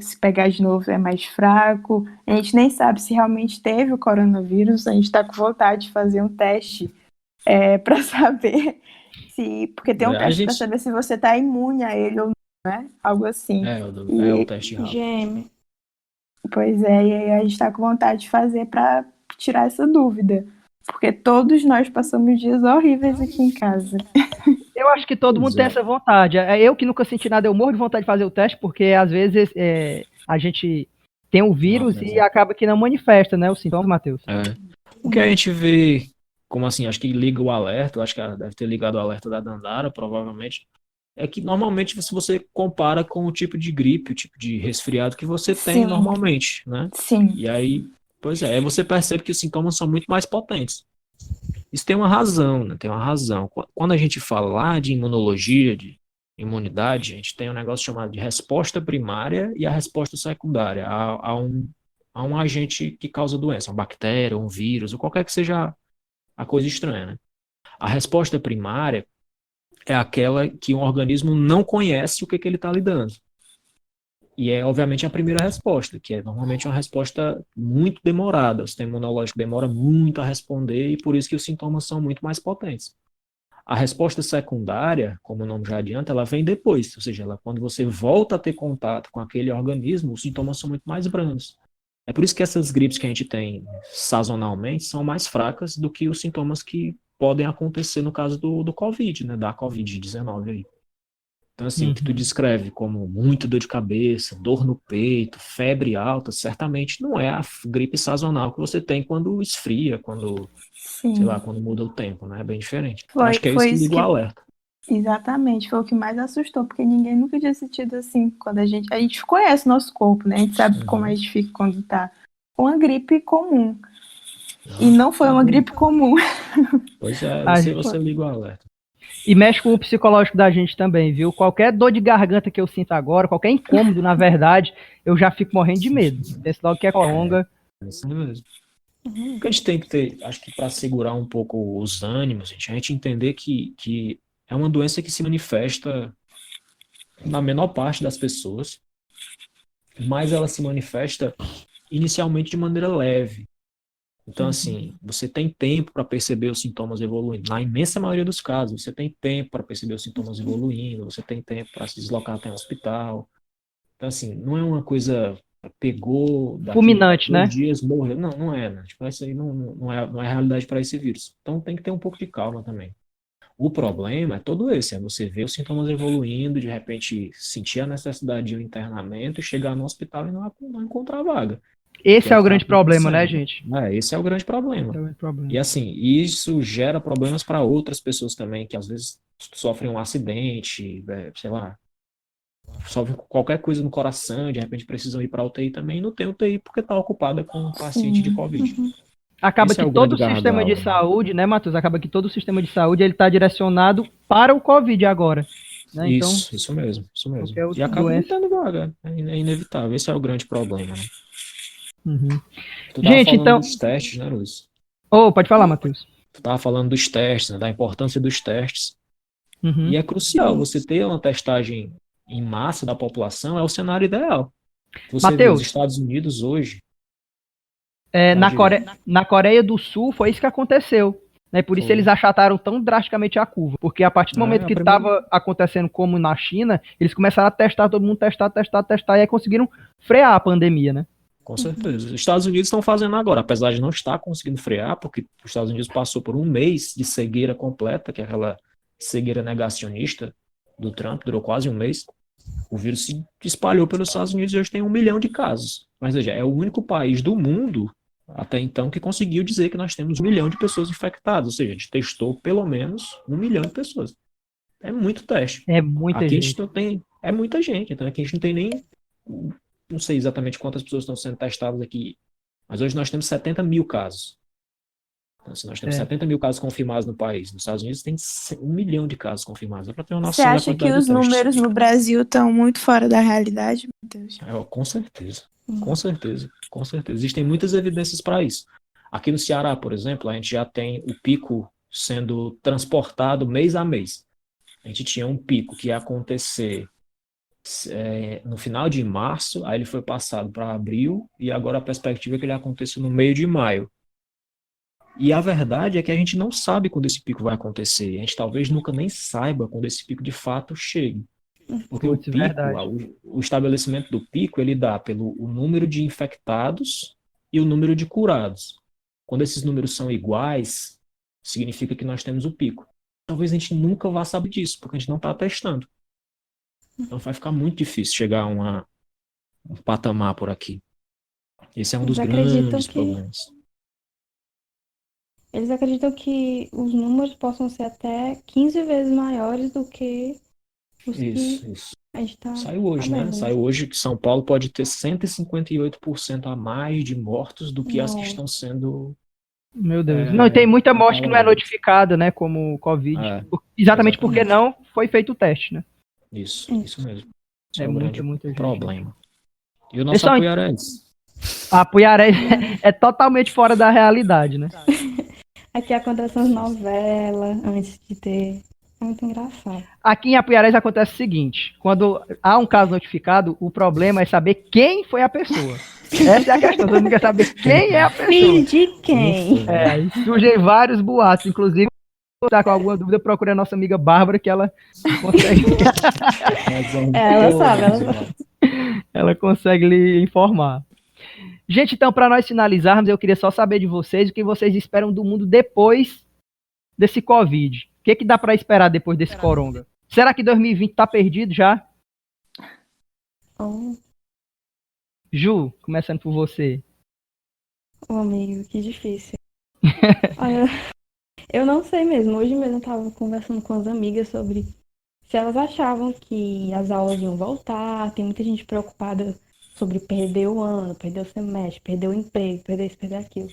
se pegar de novo é mais fraco. A gente nem sabe se realmente teve o coronavírus, a gente tá com vontade de fazer um teste pra saber se, porque tem um teste pra saber se você tá imune a ele ou não, né? Algo assim. O teste rápido. Gêmeo. Pois é, e aí a gente tá com vontade de fazer pra tirar essa dúvida. Porque todos nós passamos dias horríveis aqui em casa. Eu acho que todo mundo tem essa vontade. Eu que nunca senti nada, eu morro de vontade de fazer o teste, porque às vezes a gente tem o vírus e acaba que não manifesta, né, os sintomas, Matheus. O que a gente vê, como assim, acho que liga o alerta, acho que ela deve ter ligado o alerta da Dandara, provavelmente, é que normalmente se você compara com o tipo de gripe, o tipo de resfriado que você tem normalmente, né? Sim. E aí, pois aí você percebe que os sintomas são muito mais potentes. Isso tem uma razão, né? Tem uma razão. Quando a gente fala lá de imunologia, de imunidade, a gente tem um negócio chamado de resposta primária e a resposta secundária a um agente que causa doença, uma bactéria, um vírus, ou qualquer que seja a coisa estranha, né? A resposta primária é aquela que um organismo não conhece o que ele está lidando. E é, obviamente, a primeira resposta, que é normalmente uma resposta muito demorada. O sistema imunológico demora muito a responder e por isso que os sintomas são muito mais potentes. A resposta secundária, como o nome já adianta, ela vem depois, ou seja, quando você volta a ter contato com aquele organismo, os sintomas são muito mais brandos. É por isso que essas gripes que a gente tem sazonalmente são mais fracas do que os sintomas que podem acontecer no caso do Covid, né, da Covid-19 aí. Então, assim, o que tu descreve como muita dor de cabeça, dor no peito, febre alta, certamente não é a gripe sazonal que você tem quando esfria, quando, sei Sim. lá, quando muda o tempo, né? É bem diferente. Foi- Acho que é isso foi que isso liga o que- alerta. Exatamente, foi o que mais assustou, porque ninguém nunca tinha sentido assim. Quando a gente conhece o nosso corpo, né? A gente sabe como a gente fica quando tá com uma gripe comum. E não foi uma gripe comum. Pois é, Ah, você liga o alerta. E mexe com o psicológico da gente também, viu? Qualquer dor de garganta que eu sinto agora, qualquer incômodo, na verdade, eu já fico morrendo de medo. Penso logo que é coronga. É isso mesmo. O que a gente tem que ter, acho que para segurar um pouco os ânimos, a gente entender que é uma doença que se manifesta na menor parte das pessoas, mas ela se manifesta inicialmente de maneira leve. Então, assim, você tem tempo para perceber os sintomas evoluindo. Na imensa maioria dos casos, você tem tempo para perceber os sintomas evoluindo, você tem tempo para se deslocar até o hospital. Então, assim, não é uma coisa pegou daqui Fulminante, 2 né? dias, morreu. Não, não é, né? Tipo, isso aí não é realidade para esse vírus. Então, tem que ter um pouco de calma também. O problema é todo esse, é você ver os sintomas evoluindo, de repente sentir a necessidade de um internamento e chegar no hospital e não encontrar vaga. Esse Que é é o o que tá grande problema, né, acontecendo. gente? Esse é o grande problema. Esse é o grande problema. E assim, isso gera problemas para outras pessoas também, que às vezes sofrem um acidente, sei lá, sofrem qualquer coisa no coração, de repente precisam ir para UTI também, e não tem UTI porque está ocupada com um paciente de Covid. Acaba Esse é que o todo o grande sistema de gargalo, né? saúde, né, Matheus? Acaba que todo o sistema de saúde ele está direcionado para o Covid agora. Né? Então, Isso mesmo, isso mesmo. qualquer outra E acaba não doença. tendo vaga, é inevitável. Esse é o grande problema, né? Uhum. Tu tava Gente, falando então. dos testes, né, Luiz? Oh, pode falar, Matheus. Tu tava falando dos testes, né, da importância dos testes. Uhum. E é crucial você ter uma testagem em massa da população, é o cenário ideal. Você vê Mateus. os Estados Unidos hoje. Na Coreia do Sul foi isso que aconteceu. Né? Por isso Foi. eles achataram tão drasticamente a curva. Porque a partir do momento a que primeira- estava acontecendo como na China, eles começaram a testar, todo mundo testar, e aí conseguiram frear a pandemia, né? Com certeza. Os Estados Unidos estão fazendo agora, apesar de não estar conseguindo frear, porque os Estados Unidos passou por um mês de cegueira completa, que é aquela cegueira negacionista do Trump, durou quase um mês. O vírus se espalhou pelos Estados Unidos e hoje tem 1 milhão de casos. Mas veja, é o único país do mundo, até então, que conseguiu dizer que nós temos 1 milhão de pessoas infectadas. Ou seja, a gente testou pelo menos 1 milhão de pessoas. É muito teste. É muita Aqui a gente. gente não tem. É muita gente. Então aqui a gente não tem nem. Não sei exatamente quantas pessoas estão sendo testadas aqui. Mas hoje nós temos 70 mil casos. Então, se nós temos 70 mil casos confirmados no país, nos Estados Unidos tem 1 milhão de casos confirmados. Dá para ter uma Você noção da acha que quantidade os de testes. números no Brasil estão muito fora da realidade, meu Deus? Com certeza. Com certeza. Com certeza. Existem muitas evidências para isso. Aqui no Ceará, por exemplo, a gente já tem o pico sendo transportado mês a mês. A gente tinha um pico que ia acontecer no final de março, aí ele foi passado para abril, e agora a perspectiva é que ele aconteça no meio de maio. E a verdade é que a gente não sabe quando esse pico vai acontecer. A gente talvez nunca nem saiba quando esse pico de fato chegue. Porque o pico, o estabelecimento do pico, ele dá pelo o número de infectados e o número de curados. Quando esses números são iguais, significa que nós temos o pico. Talvez a gente nunca vá saber disso, porque a gente não está testando. Então vai ficar muito difícil chegar a um patamar por aqui. Esse é um dos grandes problemas. Eles acreditam que os números possam ser até 15 vezes maiores do que os Isso. a gente tá Saiu hoje, né? Saiu hoje que São Paulo pode ter 158% a mais de mortos do que as que estão sendo... Meu Deus. Não, e tem muita morte que não é notificada, né, como Covid. Exatamente porque não foi feito o teste, né? Isso mesmo. Isso É é o grande muita gente. problema. E o nosso Pessoal, apoiarense? a Apuiaré é totalmente fora da realidade, né? Aqui acontecem as novelas antes de ter. É muito engraçado. Aqui em Apuiarés acontece o seguinte: quando há um caso notificado, o problema é saber quem foi a pessoa. Essa é a questão, todo mundo quer saber quem é a pessoa. Filho de quem? É, e surgem vários boatos, inclusive, se você tá com alguma dúvida, procure a nossa amiga Bárbara, que ela consegue, Ela sabe, ela sabe. ela consegue lhe informar. Gente, então, para nós finalizarmos, eu queria só saber de vocês o que vocês esperam do mundo depois desse Covid. O que dá para esperar depois desse coronga? Será que 2020 tá perdido já? Oh, Ju, começando por você. oh, amigo, que difícil. Olha, eu não sei mesmo. Hoje mesmo eu tava conversando com as amigas sobre se elas achavam que as aulas iam voltar. Tem muita gente preocupada sobre perder o ano, perder o semestre, perder o emprego, perder isso, perder aquilo.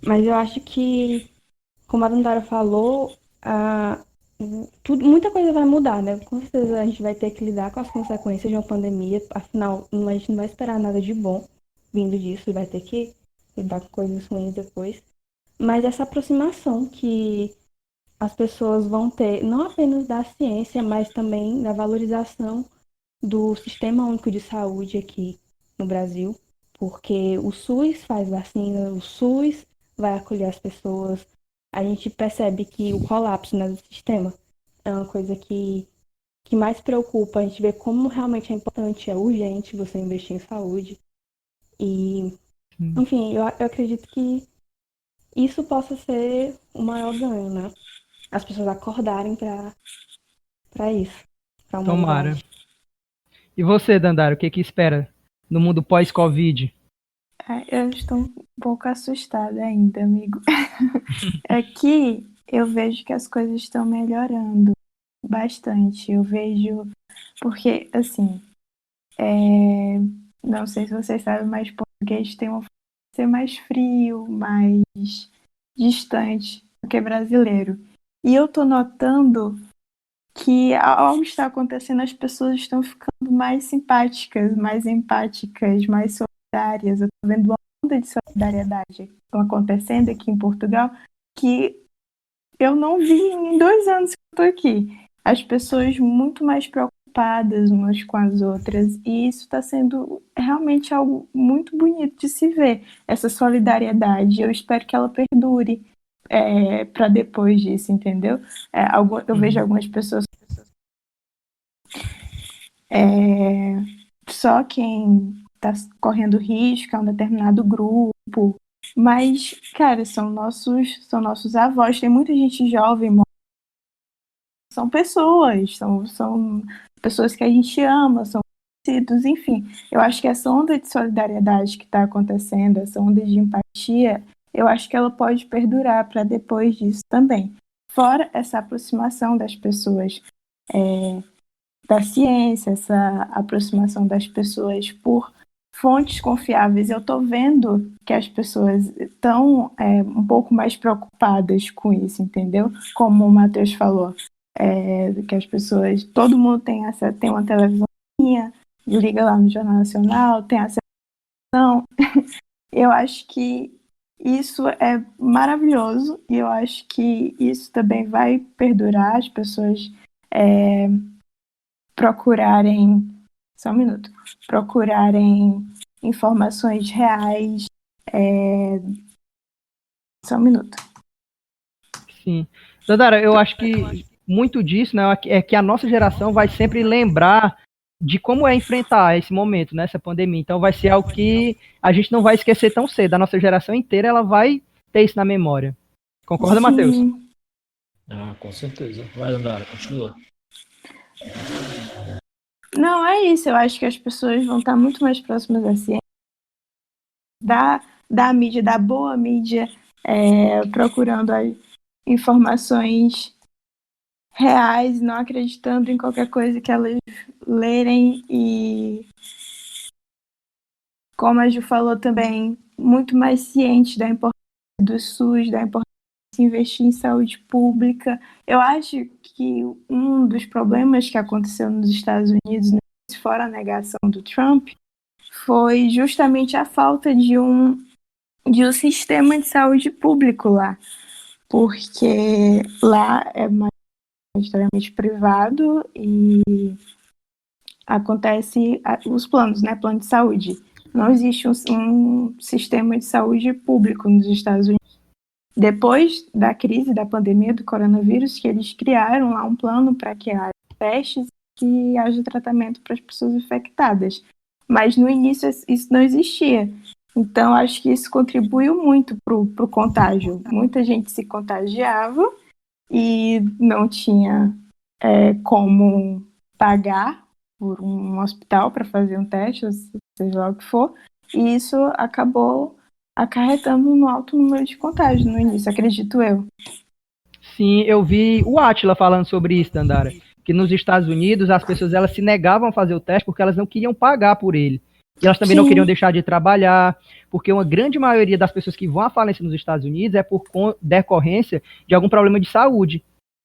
Mas eu acho que, como a Dandara falou, muita coisa vai mudar, né? Com certeza a gente vai ter que lidar com as consequências de uma pandemia. Afinal, a gente não vai esperar nada de bom vindo disso, vai ter que lidar com coisas ruins depois. Mas essa aproximação que as pessoas vão ter, não apenas da ciência, mas também da valorização do Sistema Único de Saúde aqui no Brasil, porque o SUS faz vacina, o SUS vai acolher as pessoas. A gente percebe que o colapso, né, do sistema é uma coisa que mais preocupa. A gente vê como realmente é importante, é urgente você investir em saúde. E, enfim, eu acredito que isso possa ser o maior ganho, né? As pessoas acordarem para isso, para a Tomara. humanidade. E você, Dandara, o que espera no mundo pós-Covid? Eu estou um pouco assustada ainda, amigo. Aqui eu vejo que as coisas estão melhorando bastante. Eu vejo, porque, assim, não sei se vocês sabem, mas português tem uma forma de ser mais frio, mais distante do que brasileiro. E eu tô notando que algo está acontecendo, as pessoas estão ficando mais simpáticas, mais empáticas, mais solidárias. Eu tô vendo uma onda de solidariedade acontecendo aqui em Portugal que eu não vi em 2 anos que eu tô aqui. As pessoas muito mais preocupadas umas com as outras, e isso está sendo realmente algo muito bonito de se ver, essa solidariedade. Eu espero que ela perdure para depois disso, entendeu? Eu vejo algumas pessoas só quem está correndo risco é um determinado grupo, mas, cara, são nossos avós. Tem muita gente jovem, são são pessoas que a gente ama, são conhecidos, enfim. Eu acho que essa onda de solidariedade que está acontecendo, essa onda de empatia, eu acho que ela pode perdurar para depois disso também. Fora essa aproximação das pessoas da ciência, essa aproximação das pessoas por fontes confiáveis. Eu estou vendo que as pessoas estão um pouco mais preocupadas com isso, entendeu? Como o Matheus falou, que as pessoas, todo mundo tem uma televisãozinha, liga lá no Jornal Nacional, tem acesso. Eu acho que isso é maravilhoso e eu acho que isso também vai perdurar, as pessoas procurarem, só um minuto, procurarem informações reais, só um minuto. Sim. Dandara, eu acho que muito disso, né, é que a nossa geração vai sempre lembrar de como é enfrentar esse momento, né, essa pandemia. Então vai ser algo que a gente não vai esquecer tão cedo. A nossa geração inteira ela vai ter isso na memória. Concorda, Matheus? Com certeza. Vai, Dandara, continua. Não, é isso. Eu acho que as pessoas vão estar muito mais próximas da ciência, da mídia, da boa mídia, procurando as informações reais, não acreditando em qualquer coisa que elas lerem e, como a Ju falou também, muito mais ciente da importância do SUS, da importância da se investir em saúde pública. Eu acho que um dos problemas que aconteceu nos Estados Unidos, fora a negação do Trump, foi justamente a falta de um sistema de saúde público lá, porque lá é majoritariamente privado e acontece os planos, né, plano de saúde. Não existe um sistema de saúde público nos Estados Unidos. Depois da crise da pandemia do coronavírus, que eles criaram lá um plano para que haja testes e haja tratamento para as pessoas infectadas. Mas no início isso não existia. Então, acho que isso contribuiu muito para o contágio. Muita gente se contagiava e não tinha como pagar por um hospital para fazer um teste, seja lá o que for. E isso acabou acarretando no alto número de contágios no início, acredito eu. Sim, eu vi o Átila falando sobre isso, Dandara, que nos Estados Unidos as pessoas elas se negavam a fazer o teste porque elas não queriam pagar por ele. E elas também não queriam deixar de trabalhar, porque uma grande maioria das pessoas que vão à falência nos Estados Unidos é por decorrência de algum problema de saúde.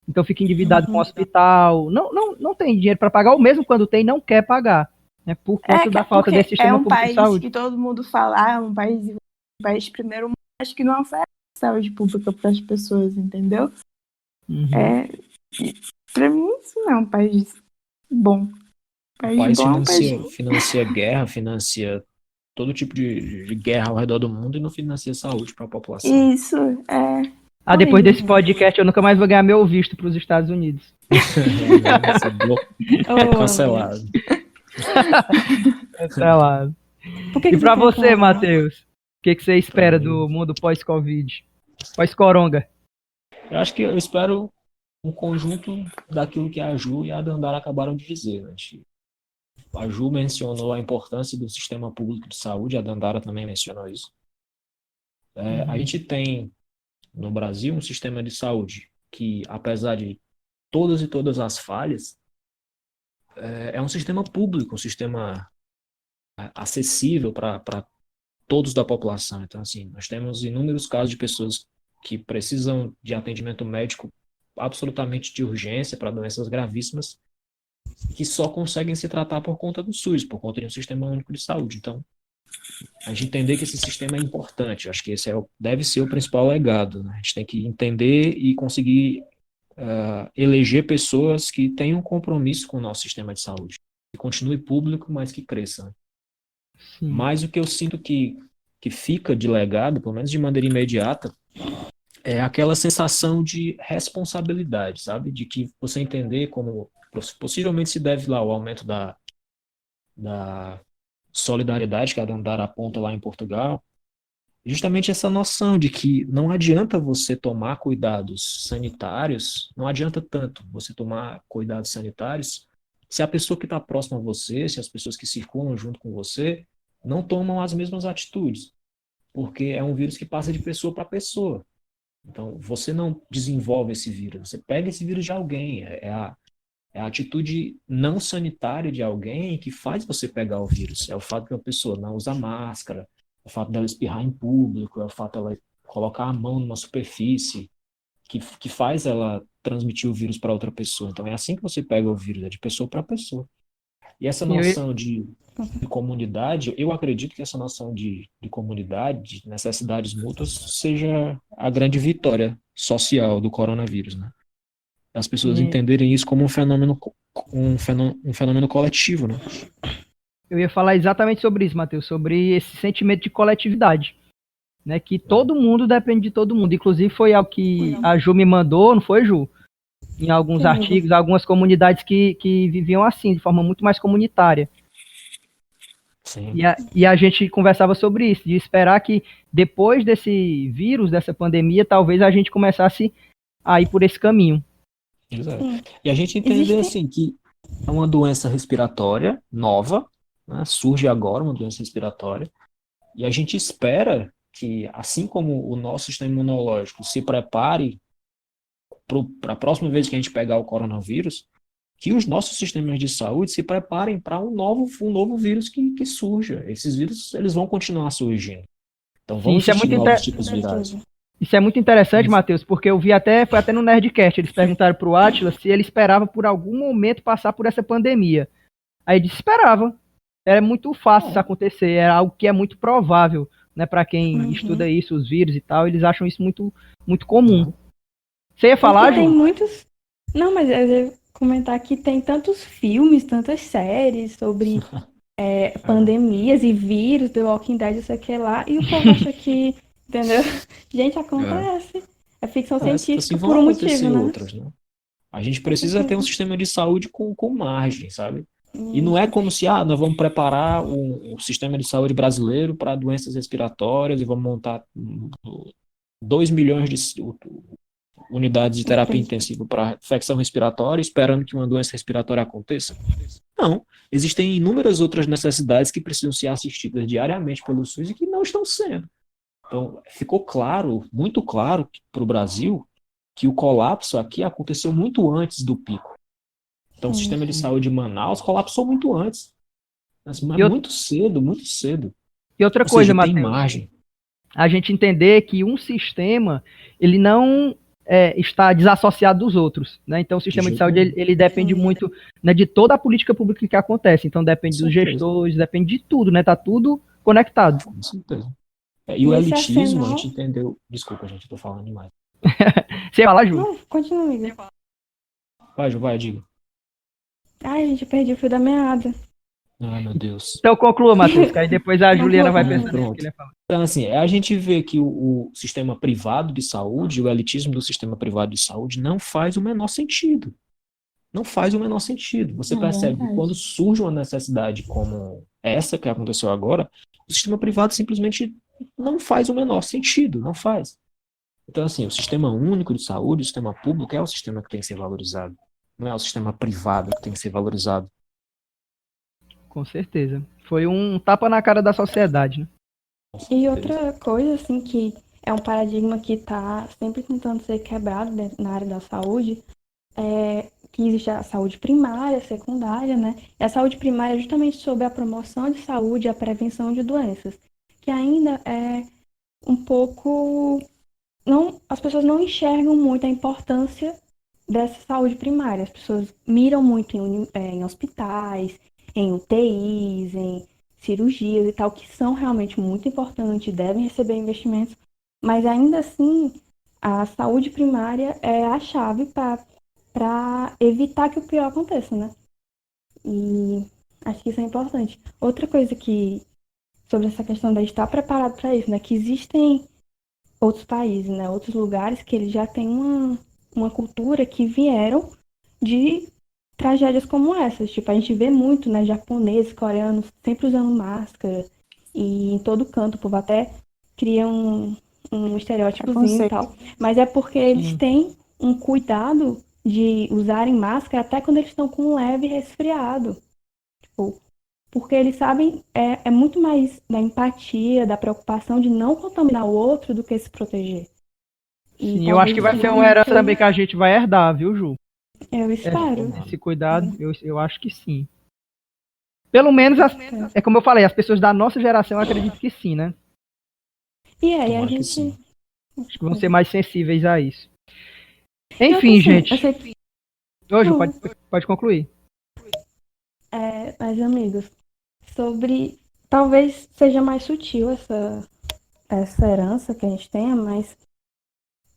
Então fica endividado com o hospital, não tem dinheiro para pagar, ou mesmo quando tem, não quer pagar. Né, por conta da falta desse sistema público de saúde. É um país que todo mundo fala, é um país primeiro mundo, acho que não oferece saúde pública para as pessoas, entendeu? Para mim, isso não é um país bom. O país financia guerra, financia todo tipo de guerra ao redor do mundo e não financia saúde para a população. Isso, é. Depois desse podcast, eu nunca mais vou ganhar meu visto para os Estados Unidos. Cancelado. Cancelado. E para você, Matheus? O que você espera do mundo pós-Covid? Pós-coronga? Eu espero um conjunto daquilo que a Ju e a Dandara acabaram de dizer. Né? A Ju mencionou a importância do sistema público de saúde, a Dandara também mencionou isso. A gente tem no Brasil um sistema de saúde que, apesar de todas as falhas, é um sistema público, um sistema acessível para todos da população. Então, assim, nós temos inúmeros casos de pessoas que precisam de atendimento médico absolutamente de urgência para doenças gravíssimas que só conseguem se tratar por conta do SUS, por conta de um sistema único de saúde. Então, a gente entender que esse sistema é importante. Eu acho que esse deve ser o principal legado. Né? A gente tem que entender e conseguir eleger pessoas que tenham um compromisso com o nosso sistema de saúde. Que continue público, mas que cresça. Né? Mas o que eu sinto que fica de legado, pelo menos de maneira imediata, é aquela sensação de responsabilidade, sabe? De que você entender como possivelmente se deve lá ao aumento da solidariedade que a Dandara aponta lá em Portugal, justamente essa noção de que não adianta você tomar cuidados sanitários, não adianta tanto você tomar cuidados sanitários se a pessoa que está próxima a você, se as pessoas que circulam junto com você, não tomam as mesmas atitudes, porque é um vírus que passa de pessoa para pessoa. Então, você não desenvolve esse vírus, você pega esse vírus de alguém, é a atitude não sanitária de alguém que faz você pegar o vírus. É o fato que a pessoa não usa máscara, é o fato dela espirrar em público, é o fato dela colocar a mão numa superfície que faz ela transmitir o vírus para outra pessoa. Então é assim que você pega o vírus, é de pessoa para pessoa. E essa noção de comunidade, eu acredito que essa noção de comunidade, de necessidades mútuas, seja a grande vitória social do coronavírus, né? As pessoas entenderem isso como um fenômeno coletivo, né? Eu ia falar exatamente sobre isso, Matheus, sobre esse sentimento de coletividade, né? Que todo mundo depende de todo mundo. Inclusive foi algo que a Ju me mandou, não foi, Ju? Em alguns artigos, algumas comunidades que viviam assim, de forma muito mais comunitária. Sim. E a gente conversava sobre isso, de esperar que depois desse vírus, dessa pandemia, talvez a gente começasse a ir por esse caminho. Exato. E a gente entender assim que é uma doença respiratória nova, né? Surge agora uma doença respiratória, e a gente espera que, assim como o nosso sistema imunológico se prepare para a próxima vez que a gente pegar o coronavírus, que os nossos sistemas de saúde se preparem para um novo vírus que surja. Esses vírus eles vão continuar surgindo. Então vão existir novos tipos virais. Isso é muito interessante, Isso. Matheus, porque eu vi foi até no Nerdcast, eles perguntaram pro Átila se ele esperava por algum momento passar por essa pandemia. Aí ele disse, esperava. Era muito fácil isso acontecer, era algo que é muito provável, né, para quem estuda isso, os vírus e tal, eles acham isso muito, muito comum. Você ia falar, Porque tem Ju? muitos. Não, mas eu ia comentar que tem tantos filmes, tantas séries sobre pandemias e vírus, The Walking Dead, isso aqui lá, e o povo acha que, entendeu? Gente, acontece. É ficção científica Assim por vão um acontecer motivo, né? outras, né? A gente precisa ter um sistema de saúde com margem, sabe? E não é como se, nós vamos preparar o sistema de saúde brasileiro para doenças respiratórias e vamos montar 2 milhões de unidades de terapia intensiva para infecção respiratória, esperando que uma doença respiratória aconteça. Não. Existem inúmeras outras necessidades que precisam ser assistidas diariamente pelo SUS e que não estão sendo. Então, ficou claro, muito claro para o Brasil, que o colapso aqui aconteceu muito antes do pico. Então, o sistema de saúde de Manaus colapsou muito antes. Mas muito cedo, muito cedo. E outra Ou coisa, seja, tem Matheus, margem. a gente entender que um sistema, ele não está desassociado dos outros, né? Então, o sistema de saúde, ele depende muito, né, de toda a política pública que acontece. Então, depende dos gestores, depende de tudo, né? Tá tudo conectado. Com certeza. E o elitismo, a gente entendeu... Desculpa, gente, eu tô falando demais. Você ia falar, Ju? Não, continua, amiga. Vai, Ju, vai, diga. Ai, gente, eu perdi o fio da meada. Ai, meu Deus. Então, conclua, Matheus, que aí depois a Juliana vai pensar Pronto. nisso que ele ia falar. Então, assim, a gente vê que o sistema privado de saúde, o elitismo do sistema privado de saúde não faz o menor sentido. Não faz o menor sentido. Você percebe que quando surge uma necessidade como essa que aconteceu agora, o sistema privado simplesmente não faz o menor sentido, não faz. Então, assim, o sistema único de saúde, o sistema público é o sistema que tem que ser valorizado. Não é o sistema privado que tem que ser valorizado. Com certeza. Foi um tapa na cara da sociedade, né? E outra coisa, assim, que é um paradigma que está sempre tentando ser quebrado na área da saúde, é que existe a saúde primária, secundária, né? E a saúde primária é justamente sobre a promoção de saúde e a prevenção de doenças, que ainda é um pouco... as pessoas não enxergam muito a importância dessa saúde primária. As pessoas miram muito em hospitais, em UTIs, em cirurgias e tal, que são realmente muito importantes, devem receber investimentos, mas ainda assim, a saúde primária é a chave para evitar que o pior aconteça, né? E acho que isso é importante. Outra coisa sobre essa questão de estar preparado para isso, né? Que existem outros países, né? Outros lugares que eles já têm uma cultura que vieram de tragédias como essas. Tipo, a gente vê muito, né? Japoneses, coreanos, sempre usando máscara. E em todo canto, o povo até cria um estereótipozinho e tal. Mas é porque eles têm um cuidado de usarem máscara até quando eles estão com um leve resfriado. Tipo, porque eles sabem, é muito mais da empatia, da preocupação de não contaminar o outro do que se proteger. E Sim, eu acho que vai ser uma herança também que a gente vai herdar, viu, Ju? Eu espero. Esse cuidado, eu acho que sim. Pelo menos, é como eu falei, as pessoas da nossa geração eu acredito que sim, né? E aí a gente... Acho que vão ser mais sensíveis a isso. Enfim, gente. Ô, Ju, pode concluir. Mas, amigos, talvez seja mais sutil essa herança que a gente tenha, mas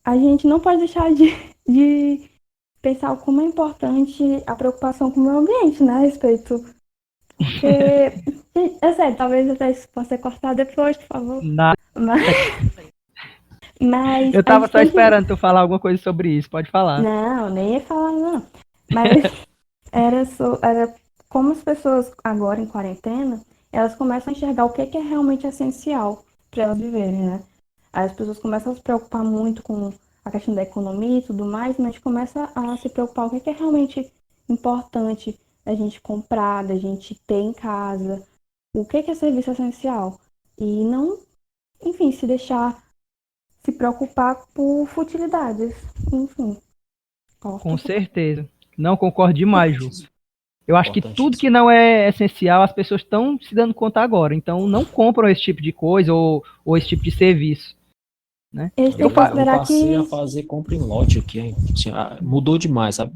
a gente não pode deixar de pensar como é importante a preocupação com o meio ambiente, né, a respeito. Porque, é sério, talvez até isso possa ser cortado depois, por favor. Mas eu tava só esperando tu falar alguma coisa sobre isso, pode falar. Não, nem ia falar, não. Mas era como as pessoas agora em quarentena, elas começam a enxergar o que é realmente essencial para elas viverem, né? Aí as pessoas começam a se preocupar muito com a questão da economia e tudo mais, mas a gente começa a se preocupar o que é realmente importante da gente comprar, da gente ter em casa, o que é serviço essencial. E não, enfim, se preocupar por futilidades, enfim. Com certeza. Não concordo demais, Ju. Eu acho que tudo que não é essencial, as pessoas estão se dando conta agora. Então, não compram esse tipo de coisa ou esse tipo de serviço. Eles têm Eu, que pa- eu considerar passei a que fazer compra em lote aqui, hein? Assim, mudou demais, sabe?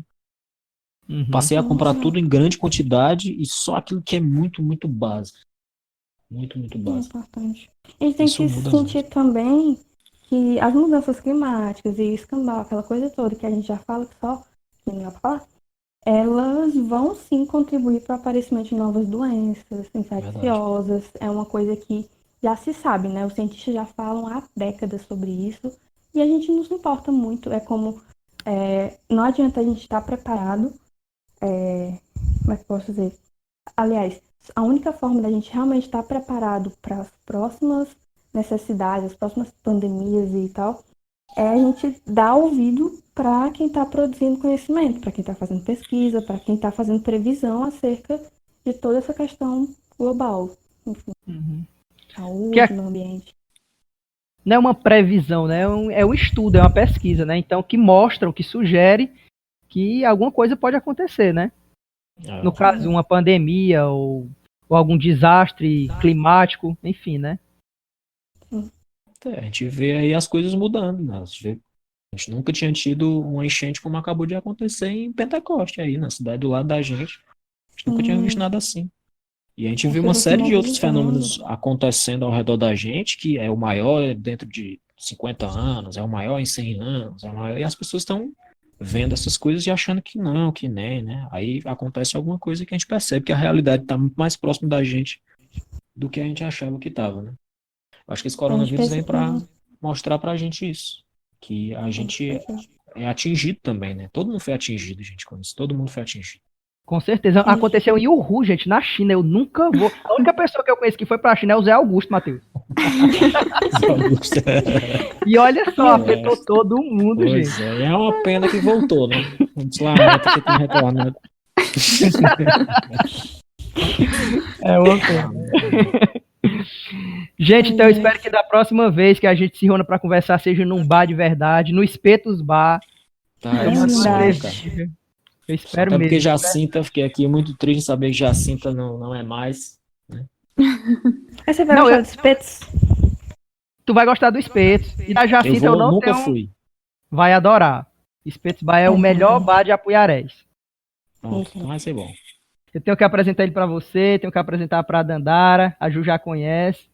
Uhum. Passei a comprar tudo em grande quantidade e só aquilo que é muito, muito básico. Muito, muito é básico. importante. Eles têm Isso que muda sentir muito. também que as mudanças climáticas e escambau, aquela coisa toda que a gente já fala que só que não dá pra falar, elas vão sim contribuir para o aparecimento de novas doenças infecciosas. É uma coisa que já se sabe, né? Os cientistas já falam há décadas sobre isso e a gente não se importa muito. É como não adianta a gente estar preparado. Como é que eu posso dizer? Aliás, a única forma da gente realmente estar preparado para as próximas necessidades, as próximas pandemias e tal, é a gente dar ouvido para quem está produzindo conhecimento, para quem está fazendo pesquisa, para quem está fazendo previsão acerca de toda essa questão global, enfim, Uhum. saúde, Que é- no ambiente. Não é uma previsão, né? É um estudo, é uma pesquisa, né? Então, que mostra, o que sugere que alguma coisa pode acontecer, né? É. No caso, uma pandemia ou algum desastre climático, enfim, né? A gente vê aí as coisas mudando, né? A gente nunca tinha tido uma enchente como acabou de acontecer em Pentecoste, aí, na cidade do lado da gente. A gente nunca tinha visto nada assim. E a gente As viu uma pessoas se série de outros mobilizando. fenômenos acontecendo ao redor da gente, que é o maior dentro de 50 anos, é o maior em 100 anos, é o maior, e as pessoas estão vendo essas coisas e achando que não, que nem, né? Aí acontece alguma coisa que a gente percebe que a realidade está muito mais próxima da gente do que a gente achava que estava, né? Eu acho que esse A gente coronavírus vem para precisa. mostrar pra gente isso, que a gente é atingido também, né? Todo mundo foi atingido, gente, com isso. Todo mundo foi atingido. Com certeza. Aconteceu em Wuhan, gente, na China. Eu nunca vou. A única pessoa que eu conheço que foi pra China é o Zé Augusto, Matheus. E olha só, afetou todo mundo, gente. Pois é uma pena que voltou, né? A gente lamenta que tenha retornado. É uma pena. Gente, então eu espero que da próxima vez que a gente se reúna pra conversar seja num bar de verdade, no Espetos Bar. Tá, É é uma isso, verdade. cara. Eu espero Até porque mesmo. Jacinta, fiquei aqui muito triste em saber que Jacinta não é mais. Aí você vai Não, gostar eu- dos espetos? Tu vai gostar do Espetos. E da Eu Jacinta eu vou, não nunca tenho. fui. Vai adorar. Espetos Bar é o melhor bar de Apuiarés. Pronto, então vai ser bom. Eu tenho que apresentar ele pra você, tenho que apresentar pra Dandara, a Ju já conhece.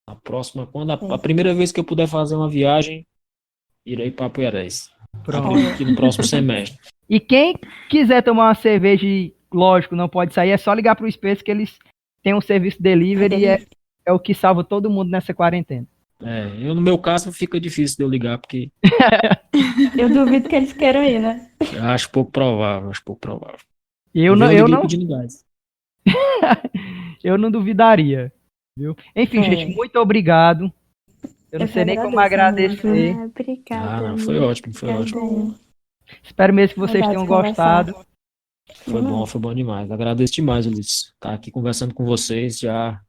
A próxima, quando a primeira vez que eu puder fazer uma viagem, irei para Apuiarés. Pronto. Acredito que no próximo semestre. E quem quiser tomar uma cerveja e, lógico, não pode sair, é só ligar pro Espetos que eles têm um serviço delivery e é o que salva todo mundo nessa quarentena. Eu, no meu caso, fica difícil de eu ligar, porque Eu duvido que eles queiram ir, né? eu acho pouco provável, acho pouco provável. Eu Uma não, vez eu liguei não, pedindo gás. eu não duvidaria, viu? Enfim, gente, muito obrigado. Eu não Eu sei que nem como agradeço, agradecer. Obrigada. Não, foi ótimo, foi ótimo. Espero mesmo que vocês Saudades tenham de conversar. gostado. Foi bom demais. Agradeço demais, Ulisses. Estar aqui conversando com vocês já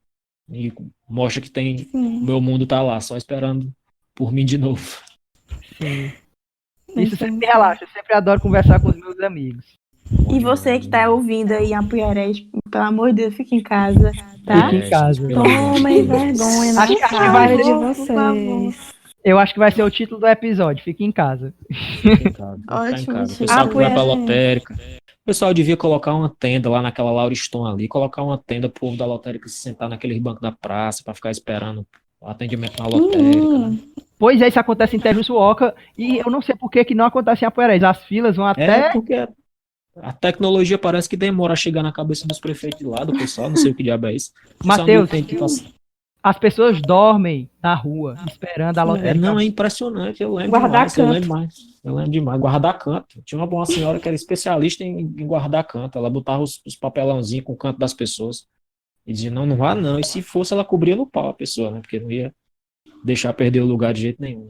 me mostra que tem. O meu mundo tá lá, só esperando por mim de novo. Sim. Isso sempre me relaxa, eu sempre adoro conversar com os meus amigos. E você que tá ouvindo aí em Apuiarés, pelo amor de Deus, fique em casa, tá? Fique em casa. Pelo amor de Tomem Deus. vergonha na Acho que cara vai- de por favor. vocês. Eu acho que vai ser o título do episódio, Fique em casa. Fica em casa, fica em Ótimo, casa. O gente. pessoal que vai pra Apoia a gente. lotérica. O pessoal devia colocar uma tenda lá naquela Lauriston ali, colocar uma tenda pro povo da lotérica se sentar naqueles bancos da praça pra ficar esperando o atendimento na lotérica, né? Pois é, isso acontece em Tejuçuoca e eu não sei por que não acontece em Apuiarés. As filas vão até... Porque a tecnologia parece que demora a chegar na cabeça dos prefeitos de lá, do pessoal, não sei o que diabo é isso. O pessoal Mateus, não tem que passar. as pessoas dormem na rua, esperando a lotérica. Não, é impressionante, eu lembro Guardar demais, eu canto. lembro demais. Eu lembro demais, guardar canto. Tinha uma senhora que era especialista em guardar canto, ela botava os papelãozinhos com o canto das pessoas e dizia, não vá não, e se fosse ela cobria no pau a pessoa, né, porque não ia deixar perder o lugar de jeito nenhum.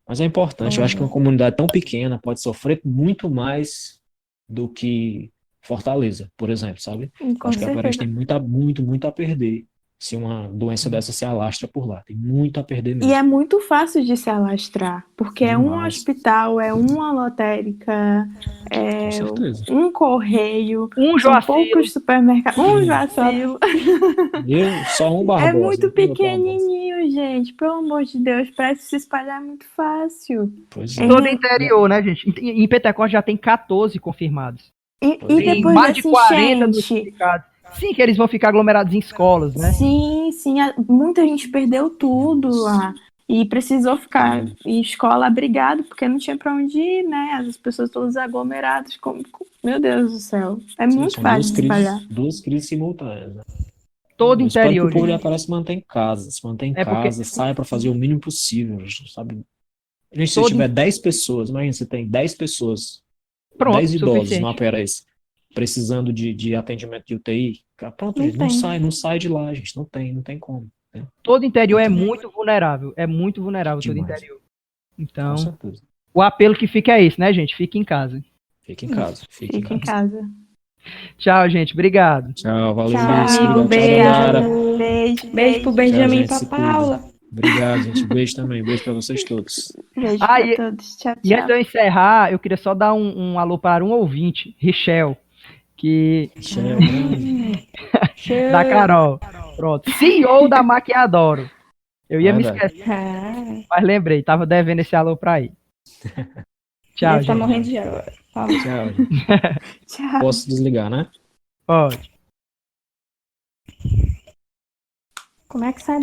Mas é importante, eu acho que uma comunidade tão pequena pode sofrer muito mais do que Fortaleza, por exemplo, sabe? Com Acho que a Apuiarés certeza. tem muito a perder se uma doença dessa se alastra por lá. Tem muito a perder mesmo. E é muito fácil de se alastrar, porque é um Demais. hospital, é uma lotérica, Com é certeza. um correio, Um são Joacilo. poucos supermercados, um Joacilo. Só um Barbosa. É muito um Barbosa. pequenininho, gente, pelo amor de Deus, parece se espalhar muito fácil. Pois É. é. Todo interior, né, gente? Em Pentecoste já tem 14 confirmados. E Tem depois mais de dessa 40 enchente, notificados. Sim, que eles vão ficar aglomerados em escolas, né? sim, muita gente perdeu tudo lá. E precisou ficar em escola abrigado, porque não tinha pra onde ir, né? As pessoas todas aglomeradas. Meu Deus do céu. É Sim, muito são fácil de espalhar. duas crises simultâneas, né? Todo Eu espero que interior, o povo já gente. parece manter em casa, se mantém em É porque casa, saia para fazer o mínimo possível, a gente não sabe. Gente, se Todo- tiver 10 pessoas, imagina, você tem 10 pessoas, Pronto, 10 idosos, suficiente. não pera isso, precisando de atendimento de UTI, cara, pronto, Não gente, não tem. não sai de lá, gente, não tem como, né? Todo interior é Então, muito vulnerável. É muito vulnerável todo demais, interior. com Então, certeza. o apelo que fica é esse, né, gente? Fique em casa. Fique em casa, fique em Fica em casa. casa. Tchau, gente. Obrigado. Tchau, valeu, Tchau, Ulisses, amigo. obrigado, tchau, Beijo. Dandara. Beijo, Beijo pro Tchau, Benjamin e gente, pra se cuida. Paula. Obrigado, gente, beijo também, beijo para vocês todos. Beijo Ah, pra e- todos. Tchau, E antes tchau. de eu encerrar, eu queria só dar um alô para um ouvinte, Richel, que Tchau, da Carol. Pronto. CEO da Maquiadoro. Eu ia me Verdade. esquecer, Ah, mas lembrei. Tava devendo esse alô pra ir. Tchau, deve estar gente. morrendo de agora. Fala. Tchau, gente. Tchau. Posso desligar, né? Pode. Como é que sai